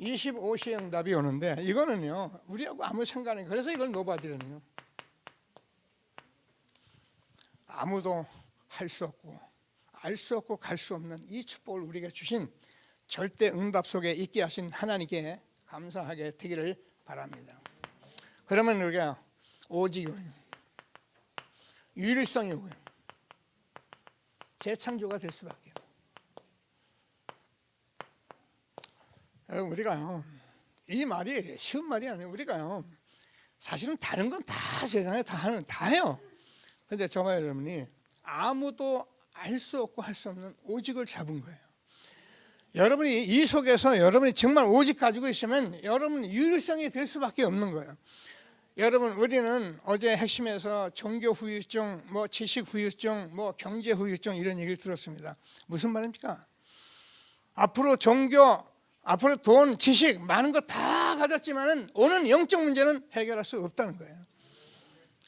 25시 응답이 오는데 이거는요 우리하고 아무 상관이, 그래서 이걸 노바디라는 요. 아무도 할 수 없고 알 수 없고 갈 수 없는 이 축복을 우리에게 주신 절대 응답 속에 있게 하신 하나님께 감사하게 되기를 바랍니다. 그러면 우리가 오직 유일성이고요 재창조가 될 수밖에. 우리가요 이 말이 쉬운 말이 아니에요. 우리가요 사실은 다른 건 다 세상에 다 해요. 그런데 저와 여러분이 아무도 알 수 없고 할 수 없는 오직을 잡은 거예요. 여러분이 이 속에서 여러분이 정말 오직 가지고 있으면 여러분 유일성이 될 수밖에 없는 거예요. 여러분 우리는 어제 핵심에서 종교 후유증, 뭐 지식 후유증, 뭐 경제 후유증 이런 얘기를 들었습니다. 무슨 말입니까? 앞으로 종교, 앞으로 돈, 지식 많은 거 다 가졌지만은 오는 영적 문제는 해결할 수 없다는 거예요.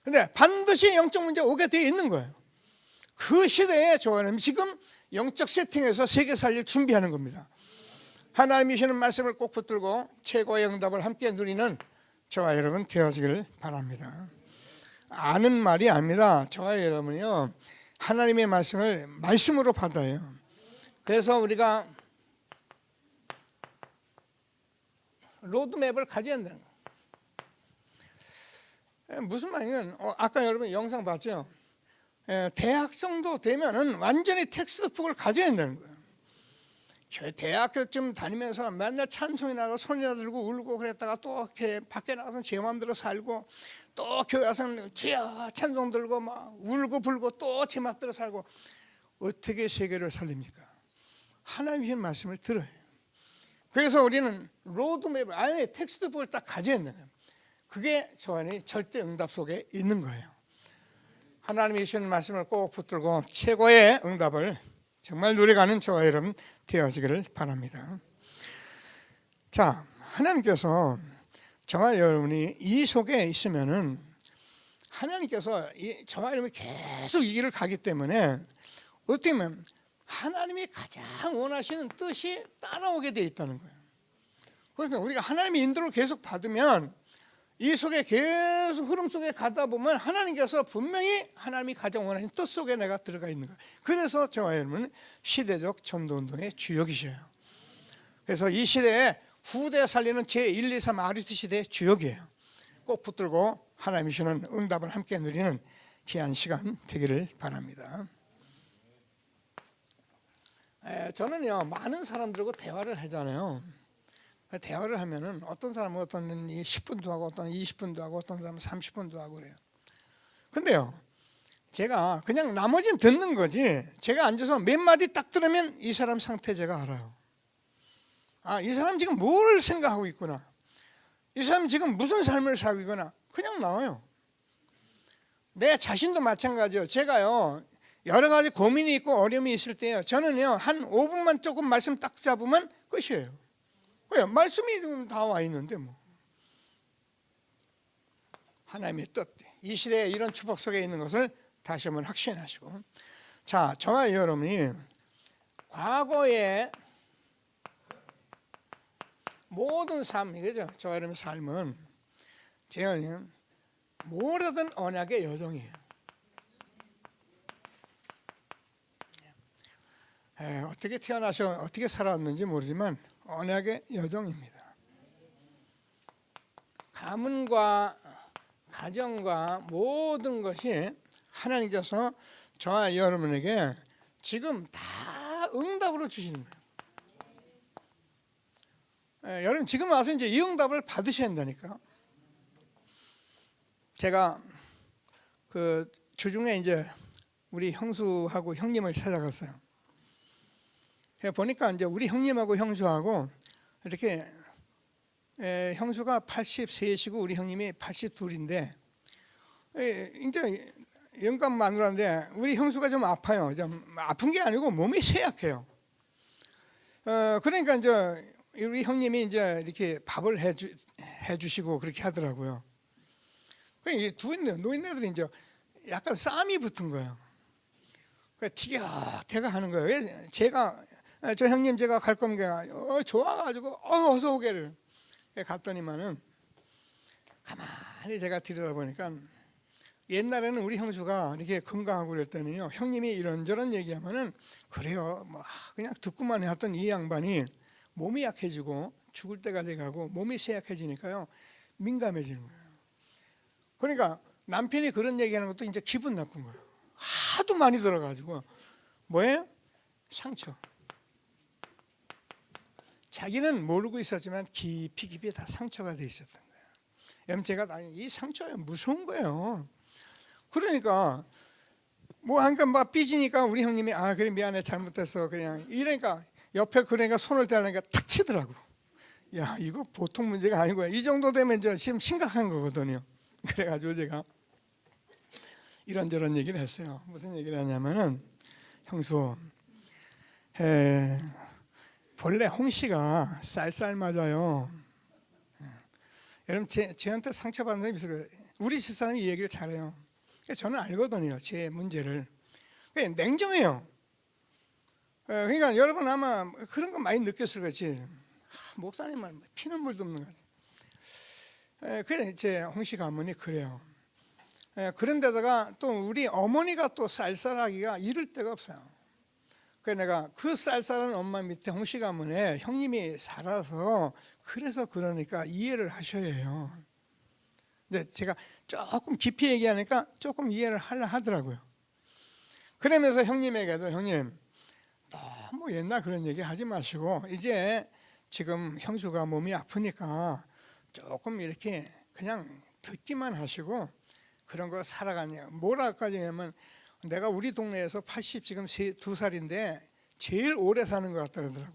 근데 반드시 영적 문제 오게 되어 있는 거예요. 그 시대에 저는 지금 영적 세팅에서 세계 살릴 준비하는 겁니다. 하나님이 주시는 말씀을 꼭 붙들고 최고의 응답을 함께 누리는 저와 여러분 되어지기를 바랍니다. 아는 말이 아닙니다. 저와 여러분이요 하나님의 말씀을 말씀으로 받아요. 그래서 우리가 로드맵을 가져야 된다는 거예요. 무슨 말이냐면 아까 여러분 영상 봤죠? 대학생도 되면은 완전히 텍스트북을 가져야 된다는 거예요. 대학교쯤 다니면서 맨날 찬송이 나고 손이나 들고 울고 그랬다가 또 이렇게 밖에 나가서 제 마음대로 살고 또 교회 와서 주여 찬송 들고 막 울고 불고 또 제 마음대로 살고 어떻게 세계를 살립니까? 하나님의 주신 말씀을 들어요. 그래서 우리는 로드맵을 아예 텍스트북을 딱 가져야 된다는 거예요. 그게 저 안에 절대 응답 속에 있는 거예요. 하나님이 주신 말씀을 꼭 붙들고 최고의 응답을 정말 누려가는 저와 여러분 되어지기를 바랍니다. 자, 하나님께서 저와 여러분이 이 속에 있으면은 하나님께서 저와 여러분이 계속 이 길을 가기 때문에 어떻게 보면 하나님이 가장 원하시는 뜻이 따라오게 되어 있다는 거예요. 그래서 우리가 하나님의 인도를 계속 받으면 이 속에 계속 흐름 속에 가다 보면 하나님께서 분명히 하나님이 가장 원하시는 뜻 속에 내가 들어가 있는 거예요. 그래서 저와 여러분은 시대적 전도운동의 주역이셔요. 그래서 이 시대에 후대 살리는 제1, 2, 3 아리트 시대의 주역이에요. 꼭 붙들고 하나님이 주시는 응답을 함께 누리는 귀한 시간 되기를 바랍니다. 저는요 많은 사람들하고 대화를 하잖아요. 대화를 하면은 어떤 사람은 어떤 10분도 하고 어떤 20분도 하고 어떤 사람은 30분도 하고 그래요. 근데요 제가 그냥 나머지는 듣는 거지 제가 앉아서 몇 마디 딱 들으면 이 사람 상태 제가 알아요. 아, 이 사람 지금 뭘 생각하고 있구나, 이 사람 지금 무슨 삶을 살고 있구나 그냥 나와요. 내 자신도 마찬가지예요. 제가요 여러 가지 고민이 있고 어려움이 있을 때요 저는요 한 5분만 조금 말씀 딱 잡으면 끝이에요. 왜? 말씀이 다 와 있는데 뭐. 하나님의 뜻, 이 시대에 이런 축복 속에 있는 것을 다시 한번 확신하시고, 자, 저와 여러분이 과거의 모든 삶, 이거죠. 저와 여러분의 삶은 제가 모르던 언약의 여정이에요. 어떻게 태어나셔 어떻게 살아왔는지 모르지만 언약의 여정입니다. 가문과 가정과 모든 것이 하나님께서 저와 여러분에게 지금 다 응답으로 주시는 거예요. 여러분 지금 와서 이제 이 응답을 받으셔야 한다니까. 제가 그 주중에 이제 우리 형수하고 형님을 찾아갔어요. 보니까 이제 우리 형님하고 형수하고 이렇게 형수가 83이시고 우리 형님이 82인데 이제 영감 마누라인데 우리 형수가 좀 아파요. 좀 아픈 게 아니고 몸이 쇠약해요. 그러니까 이제 우리 형님이 이제 이렇게 밥을 해주시고 그렇게 하더라고요. 두 노인네들이 이제 약간 싸움이 붙은 거예요. 티격태격 하는 거예요. 제가 저 형님 제가 갈 겁니다. 좋아가지고 어서 오게를 갔더니만은 가만히 제가 들여다보니까 옛날에는 우리 형수가 이렇게 건강하고 그랬더니요, 형님이 이런저런 얘기하면은 그래요 뭐 그냥 듣고만 했던 이 양반이 몸이 약해지고 죽을 때가 돼가고 몸이 쇠약해지니까요 민감해지는 거예요. 그러니까 남편이 그런 얘기하는 것도 이제 기분 나쁜 거예요. 하도 많이 들어가지고 뭐예요? 상처. 자기는 모르고 있었지만 깊이 다 상처가 돼 있었던 거예요. 여러분 제가 이 상처가 무서운 거예요. 그러니까 뭐 하니까 막 삐지니까 우리 형님이 그래 미안해 잘못했어 그냥 이러니까 옆에 그러니까 손을 대라니까 탁 치더라고. 야 이거 보통 문제가 아니고요. 이 정도 되면 이제 지금 심각한 거거든요. 그래가지고 제가 이런저런 얘기를 했어요. 무슨 얘기를 하냐면은 형수 본래 홍씨가 쌀쌀 맞아요. 여러분 저한테 상처받는 사람이 있어요. 우리 집사람이 이 얘기를 잘해요. 저는 알거든요 제 문제를. 냉정해요. 그러니까 여러분 아마 그런 거 많이 느꼈을 거지. 목사님은 피눈물도 없는 거지. 그래 제 홍씨 가문이 그래요. 그런데다가 또 우리 어머니가 또 쌀쌀하기가 이를 데가 없어요. 그래서 내가 그 쌀쌀한 엄마 밑에 홍씨 가문에 형님이 살아서 그래서 그러니까 이해를 하셔야 해요. 근데 제가 조금 깊이 얘기하니까 조금 이해를 하려 하더라고요. 그러면서 형님에게도 형님 너무 옛날 그런 얘기 하지 마시고 이제 지금 형수가 몸이 아프니까 조금 이렇게 그냥 듣기만 하시고 그런 거 살아가냐. 뭐랄까지 하면 내가 우리 동네에서 80 지금 2살인데 제일 오래 사는 것 같더라고요.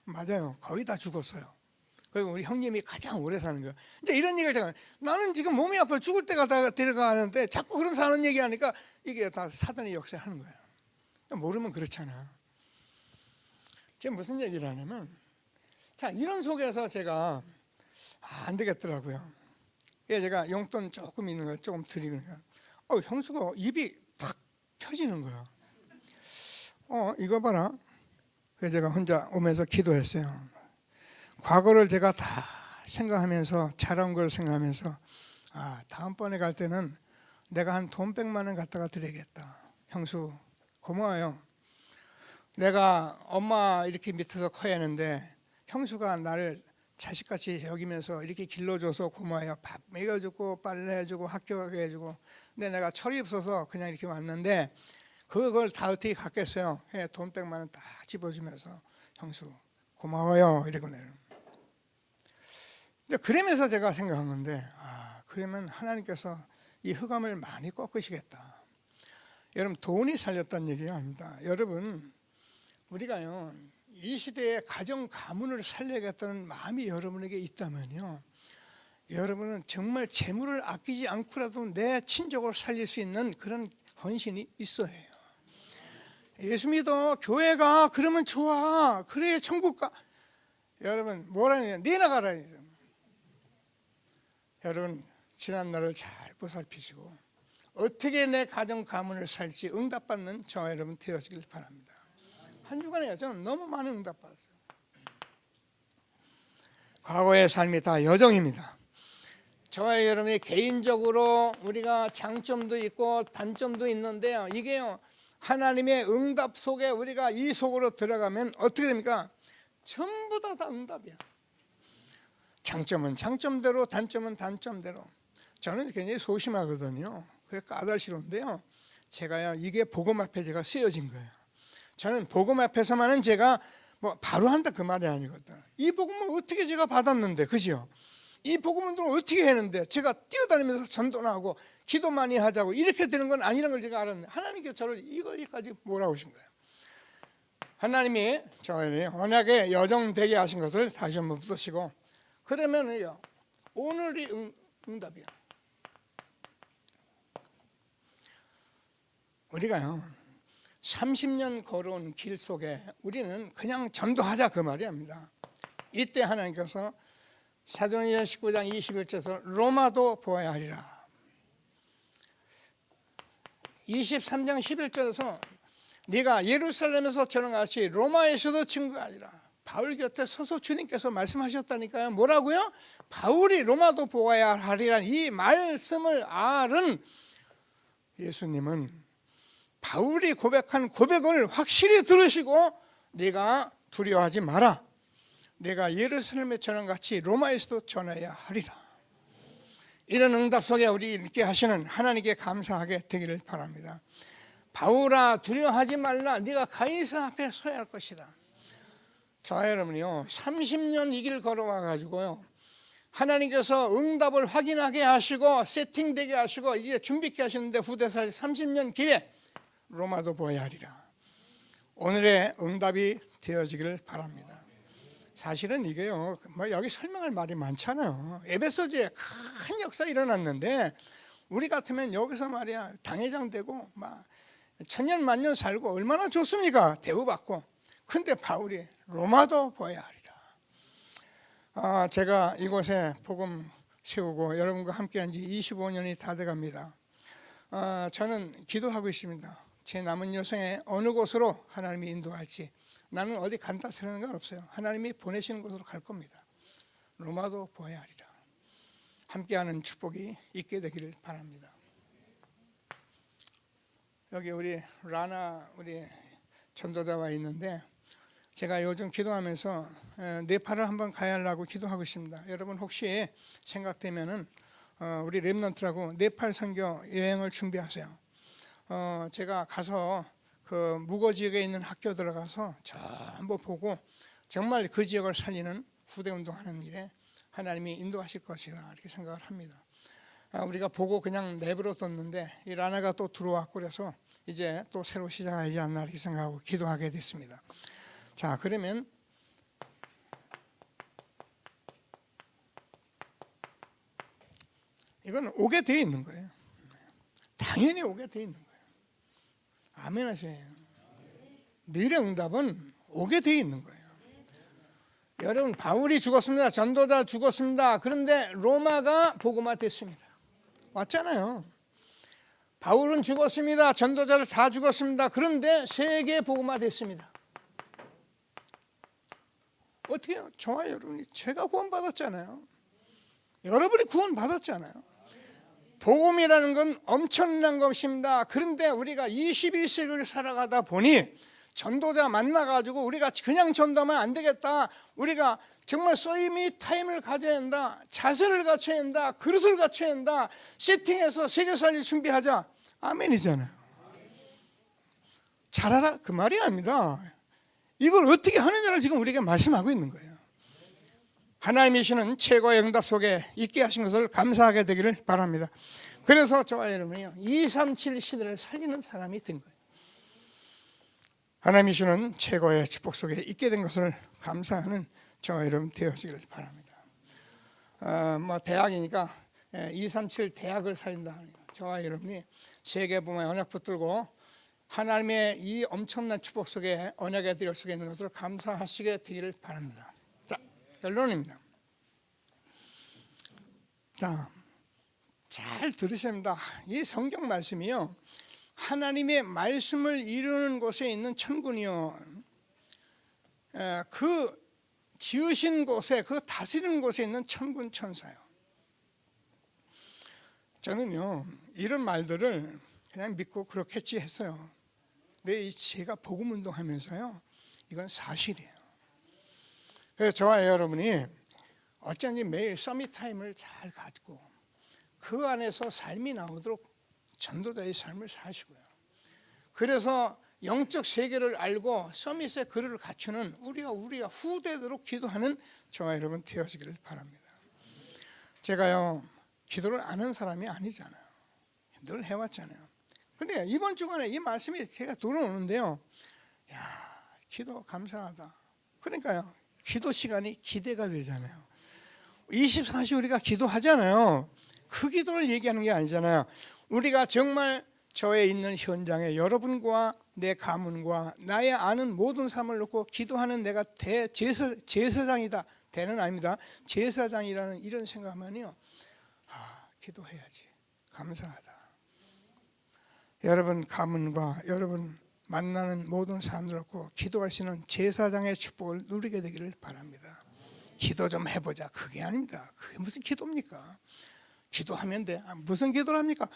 맞아요. 거의 다 죽었어요. 그리고 우리 형님이 가장 오래 사는 거예요. 이제 이런 얘기를 제가 나는 지금 몸이 아파 죽을 때가 다 데려가는데 자꾸 그런 사는 얘기하니까 이게 다 사단의 역사하는 거예요. 모르면 그렇잖아. 제가 무슨 얘기를 하냐면 자 이런 속에서 제가 안 되겠더라고요. 그래서 제가 용돈 조금 있는 거 조금 드리니까 형수가 입이 탁 펴지는 거야. 이거 봐라. 그래서 제가 혼자 오면서 기도했어요. 과거를 제가 다 생각하면서 잘한 걸 생각하면서 다음번에 갈 때는 내가 한 돈 100만 원 갖다가 드려야겠다. 형수 고마워요. 내가 엄마 이렇게 밑에서 커야 하는데 형수가 나를 자식같이 여기면서 이렇게 길러줘서 고마워요. 밥 먹여주고 빨래해주고 학교 가게 해주고. 근데 내가 철이 없어서 그냥 이렇게 왔는데 그걸 다 어떻게 갖겠어요. 돈 100만 원 딱 집어주면서 형수 고마워요 이러고 내려. 그러면서 제가 생각한 건데 그러면 하나님께서 이 흑암을 많이 꺾으시겠다. 여러분 돈이 살렸다는 얘기가 아닙니다. 여러분 우리가요 이 시대에 가정 가문을 살려야겠다는 마음이 여러분에게 있다면요 여러분은 정말 재물을 아끼지 않고라도 내 친족을 살릴 수 있는 그런 헌신이 있어야 해요. 예수 믿어 교회가 그러면 좋아 그래 천국 가. 여러분 뭐라냐 네 나가라. 여러분 지난 날을 잘 보살피시고 어떻게 내 가정 가문을 살지 응답받는 저와 여러분 되어지길 바랍니다. 한 주간에 저는 너무 많은 응답받았어요. 과거의 삶이 다 여정입니다. 저와 여러분이 개인적으로 우리가 장점도 있고 단점도 있는데요. 이게요 하나님의 응답 속에 우리가 이 속으로 들어가면 어떻게 됩니까? 전부 다 응답이야. 장점은 장점대로 단점은 단점대로. 저는 굉장히 소심하거든요. 그게 까다시로운데요. 제가요 이게 복음 앞에 제가 쓰여진 거예요. 저는 복음 앞에서만은 제가 뭐 바로 한다 그 말이 아니거든. 이 복음을 어떻게 제가 받았는데, 그죠? 이 복음 운동을 어떻게 했는데 제가 뛰어다니면서 전도나 하고 기도 많이 하자고 이렇게 되는 건 아니라는 걸 제가 알았는데 하나님께서 저를 이거까지 몰아오신 거예요. 하나님이 저에게 언약의 여정 되게 하신 것을 다시 한번 붙으시고 그러면요 오늘이 응답이야. 우리가요 30년 걸어온 길 속에 우리는 그냥 전도하자 그 말이 아닙니다. 이때 하나님께서 사도행전 19장 21절에서 로마도 보아야 하리라. 23장 11절에서 네가 예루살렘에서 저런 같이 로마에서도 증거가 아니라 바울 곁에 서서 주님께서 말씀하셨다니까요. 뭐라고요? 바울이 로마도 보아야 하리란 이 말씀을 알은 예수님은 바울이 고백한 고백을 확실히 들으시고 네가 두려워하지 마라. 내가 예루살렘에 전한같이 로마에서도 전해야 하리라. 이런 응답 속에 우리 있게 하시는 하나님께 감사하게 되기를 바랍니다. 바울아 두려워하지 말라. 네가 가이사 앞에 서야 할 것이다. 저 여러분이요 30년 이 길 걸어와 가지고요 하나님께서 응답을 확인하게 하시고 세팅되게 하시고 이제 준비케 하시는데 후대사 30년 길에 로마도 보아야 하리라. 오늘의 응답이 되어지기를 바랍니다. 사실은 이게요 뭐 여기 설명할 말이 많잖아요. 에베소주에 큰 역사 일어났는데 우리 같으면 여기서 말이야 당회장 되고 막 천년 만년 살고 얼마나 좋습니까? 대우받고. 근데 바울이 로마도 보아야 하리라. 제가 이곳에 복음 세우고 여러분과 함께한 지 25년이 다 돼갑니다. 저는 기도하고 있습니다. 제 남은 여생에 어느 곳으로 하나님이 인도할지. 나는 어디 간다 쓰는 건 없어요. 하나님이 보내시는 곳으로 갈 겁니다. 로마도 보아야 하리라. 함께하는 축복이 있게 되기를 바랍니다. 여기 우리 라나 우리 전도자와 있는데 제가 요즘 기도하면서 네팔을 한번 가야 하려고 기도하고 있습니다. 여러분 혹시 생각되면은 우리 렘넌트라고 네팔 선교 여행을 준비하세요. 제가 가서 그 무거 지역에 있는 학교 들어가서 전부 보고 정말 그 지역을 살리는 후대 운동하는 일에 하나님이 인도하실 것이라 이렇게 생각을 합니다. 우리가 보고 그냥 내버려 뒀는데 이 라나가 또 들어왔고 그래서 이제 또 새로 시작하지 않나 이렇게 생각하고 기도하게 됐습니다. 자, 그러면 이건 오게 돼 있는 거예요. 당연히 오게 돼 있는 거예요. 아멘 하세요. 너희의 응답은 오게 돼 있는 거예요. 여러분 바울이 죽었습니다. 전도자 죽었습니다. 그런데 로마가 복음화 됐습니다. 왔잖아요. 바울은 죽었습니다. 전도자들 다 죽었습니다. 그런데 세계 복음화 됐습니다. 어떻게 해요? 저와 여러분이 제가 구원받았잖아요. 여러분이 구원받았잖아요. 복음이라는 건 엄청난 것입니다. 그런데 우리가 21세기를 살아가다 보니 전도자 만나가지고 우리가 그냥 전도하면 안 되겠다. 우리가 정말 서밋 타임을 가져야 한다. 자세를 갖춰야 한다. 그릇을 갖춰야 한다. 세팅해서 세계살리 준비하자. 아멘이잖아요. 잘하라 그 말이 아닙니다. 이걸 어떻게 하느냐를 지금 우리에게 말씀하고 있는 거예요. 하나님이시는 최고의 응답 속에 있게 하신 것을 감사하게 되기를 바랍니다. 그래서 저와 여러분이요 237 시대를 살리는 사람이 된 거예요. 하나님이시는 최고의 축복 속에 있게 된 것을 감사하는 저와 여러분 되어지기를 바랍니다. 뭐 대학이니까 237 대학을 살린다. 저와 여러분이 세계복음의 언약 붙들고 하나님의 이 엄청난 축복 속에 언약의 들 속에 있는 것을 감사하시게 되기를 바랍니다. 자, 결론입니다. 자, 잘 들으셔야 합니다. 이 성경 말씀이요 하나님의 말씀을 이루는 곳에 있는 천군이요 그 지으신 곳에 그 다스리는 곳에 있는 천군 천사요. 저는요 이런 말들을 그냥 믿고 그렇겠지 했어요. 근데 제가 복음 운동하면서요 이건 사실이에요. 그래서 저와 여러분이 어쩐지 매일 서밋 타임을 잘 가지고 그 안에서 삶이 나오도록 전도자의 삶을 사시고요. 그래서 영적 세계를 알고 서밋의 그릇을 갖추는 우리가 후대대로 기도하는 저와 여러분 되어지기를 바랍니다. 제가요 기도를 안 하는 사람이 아니잖아요. 늘 해왔잖아요. 근데 이번 주간에 이 말씀이 제가 들어오는데요. 야, 기도 감사하다. 그러니까요. 기도 시간이 기대가 되잖아요. 24시 우리가 기도하잖아요. 그 기도를 얘기하는 게 아니잖아요. 우리가 정말 저에 있는 현장에 여러분과 내 가문과 나의 아는 모든 삶을 놓고 기도하는 내가 제사장이다. 대는 아닙니다. 제사장이라는 이런 생각하면요. 기도해야지. 감사하다. 여러분 가문과 여러분 만나는 모든 사람들과 기도할 수 있는 제사장의 축복을 누리게 되기를 바랍니다. 기도 좀 해보자, 그게 아닙니다. 그게 무슨 기도입니까? 기도하면 돼. 무슨 기도를 합니까?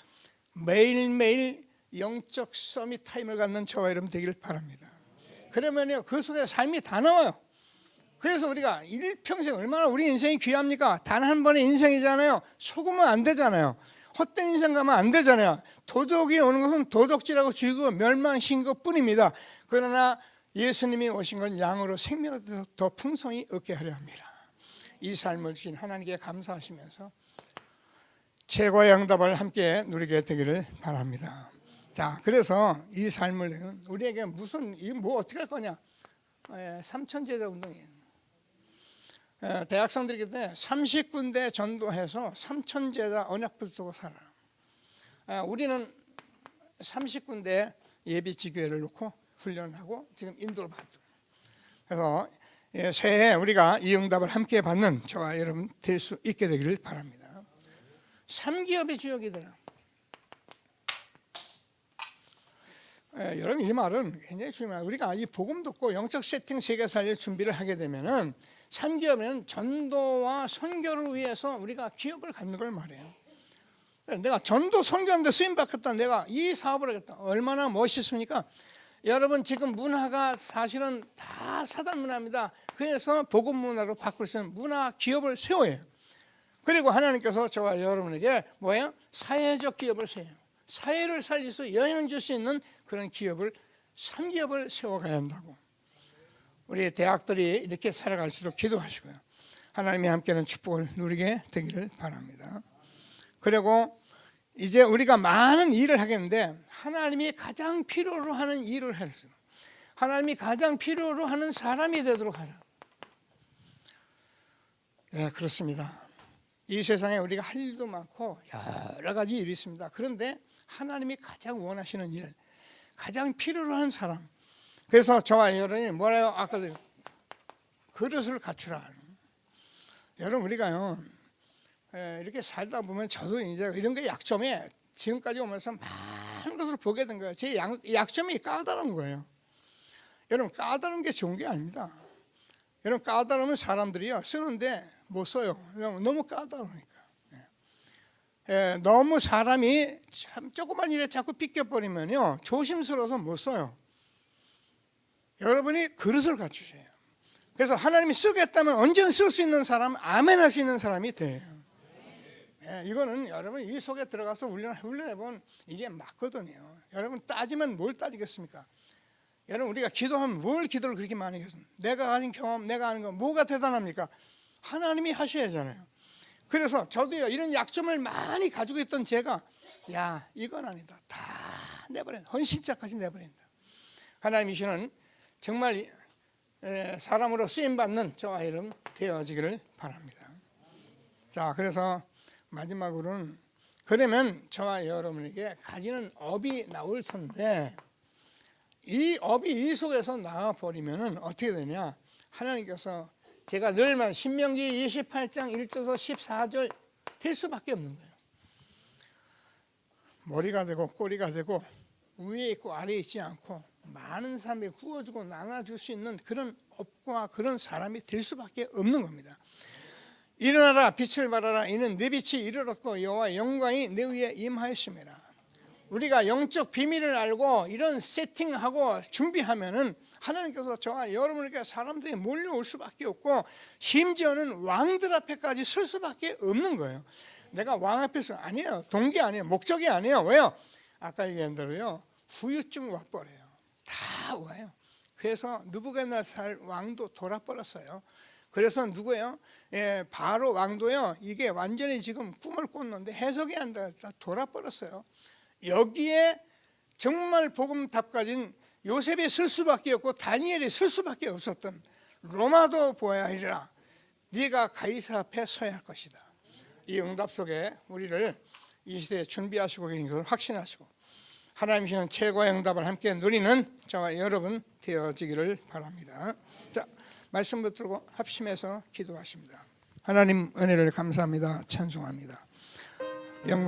매일매일 영적 서밋 타임을 갖는 저와 여러분 되기를 바랍니다. 그러면요, 그 속에 삶이 다 나와요. 그래서 우리가 일평생 얼마나 우리 인생이 귀합니까? 단 한 번의 인생이잖아요. 속으면 안 되잖아요. 헛된 인생 가면 안 되잖아요. 도적이 오는 것은 도적질하고 죽이고 멸망신 것뿐입니다. 그러나 예수님이 오신 건 양으로 생명을 더 풍성히 얻게 하려 합니다. 이 삶을 주신 하나님께 감사하시면서 최고의 응답을 함께 누리게 되기를 바랍니다. 자, 그래서 이 삶을 우리에게 이거 뭐 어떻게 할 거냐? 3천제자 운동이에요. 대학생들이기 때문에 30군데 전도해서 3천제자 언약 붙들고 살아라. 우리는 30군데 예비지교회를 놓고 훈련하고 지금 인도를 받죠. 그래서 새해 우리가 이 응답을 함께 받는 저와 여러분 될 수 있게 되기를 바랍니다. 3기업의 주역이더라. 여러분, 이 말은 굉장히 중요해요. 우리가 이 복음 듣고 영적 세팅 세계 살릴 준비를 하게 되면은 3기업에는 전도와 선교를 위해서 우리가 기업을 갖는 걸 말해요. 내가 전도 선교하는데 쓰임 받겠다, 내가 이 사업을 하겠다, 얼마나 멋있습니까? 여러분, 지금 문화가 사실은 다 사단 문화입니다. 그래서 복음 문화로 바꿀 수 있는 문화 기업을 세워요. 그리고 하나님께서 저와 여러분에게 뭐예요? 사회적 기업을 세워요. 사회를 살릴 수, 영향을 줄 수 있는 그런 기업을 3기업을 세워가야 한다고. 우리 대학들이 이렇게 살아갈 수 있도록 기도하시고요. 하나님이 함께하는 축복을 누리게 되기를 바랍니다. 그리고 이제 우리가 많은 일을 하겠는데 하나님이 가장 필요로 하는 일을 할수, 하나님이 가장 필요로 하는 사람이 되도록 하라. 네, 그렇습니다. 이 세상에 우리가 할 일도 많고 여러 가지 일이 있습니다. 그런데 하나님이 가장 원하시는 일, 가장 필요로 하는 사람. 그래서 저와 여러분이 뭐라요? 아까도 그릇을 갖추라. 여러분, 우리가요 이렇게 살다 보면 저도 이제 이런 게 약점에 지금까지 오면서 많은 것을 보게 된 거예요. 제 약점이 까다로운 거예요. 여러분, 까다로운 게 좋은 게 아닙니다. 여러분, 까다로우면 사람들이요 쓰는데 못 써요. 너무 까다로우니까. 너무 사람이 참 조그만 일에 자꾸 삐껴버리면요 조심스러워서 못 써요. 여러분이 그릇을 갖추세요. 그래서 하나님이 쓰겠다면 언제든 쓸 수 있는 사람, 아멘 할 수 있는 사람이 돼요. 이거는 여러분 이 속에 들어가서 훈련해보면 이게 맞거든요. 여러분, 따지면 뭘 따지겠습니까? 여러분, 우리가 기도하면 뭘 기도를 그렇게 많이 하겠습니까? 내가 가진 경험, 내가 아는 거 뭐가 대단합니까? 하나님이 하셔야 하잖아요. 그래서 저도요 이런 약점을 많이 가지고 있던 제가 야, 이건 아니다, 다 내버린다, 헌신자까지 내버린다. 하나님이시는 정말 사람으로 쓰임받는 저와 여러분 되어지기를 바랍니다. 자, 그래서 마지막으로는 그러면 저와 여러분에게 가지는 업이 나올 텐데 이 업이 이 속에서 나와버리면 어떻게 되냐? 하나님께서 제가 늘 말 신명기 28장 1절에서 14절 될 수밖에 없는 거예요. 머리가 되고 꼬리가 되고 위에 있고 아래에 있지 않고 많은 사람이 구워주고 나눠줄 수 있는 그런 업과 그런 사람이 될 수밖에 없는 겁니다. 일어나라, 빛을 발하라. 이는 내 빛이 이르렀고 여호와의 영광이 내 위에 임하였음이라. 우리가 영적 비밀을 알고 이런 세팅하고 준비하면은 하나님께서 저와 여러분에게 사람들이 몰려올 수밖에 없고 심지어는 왕들 앞에까지 설 수밖에 없는 거예요. 내가 왕 앞에서 아니에요. 동기 아니에요. 목적이 아니에요. 왜요? 아까 얘기한 대로요. 후유증 와버려요. 다 와요. 그래서 느부갓네살 왕도 돌아버렸어요. 그래서 누구예요? 바로 왕도요. 이게 완전히 지금 꿈을 꿨는데 해석이 안 돼. 다 돌아버렸어요. 여기에 정말 복음답 가진 요셉이 쓸 수밖에 없고 다니엘이 쓸 수밖에 없었던 로마도 보아야 하리라. 네가 가이사 앞에 서야 할 것이다. 이 응답 속에 우리를 이 시대에 준비하시고 계신 것을 확신하시고 하나님이시는 최고의 응답을 함께 누리는 저와 여러분 되어지기를 바랍니다. 자, 말씀 붙들고 합심해서 기도하십니다. 하나님 은혜를 감사합니다. 찬송합니다.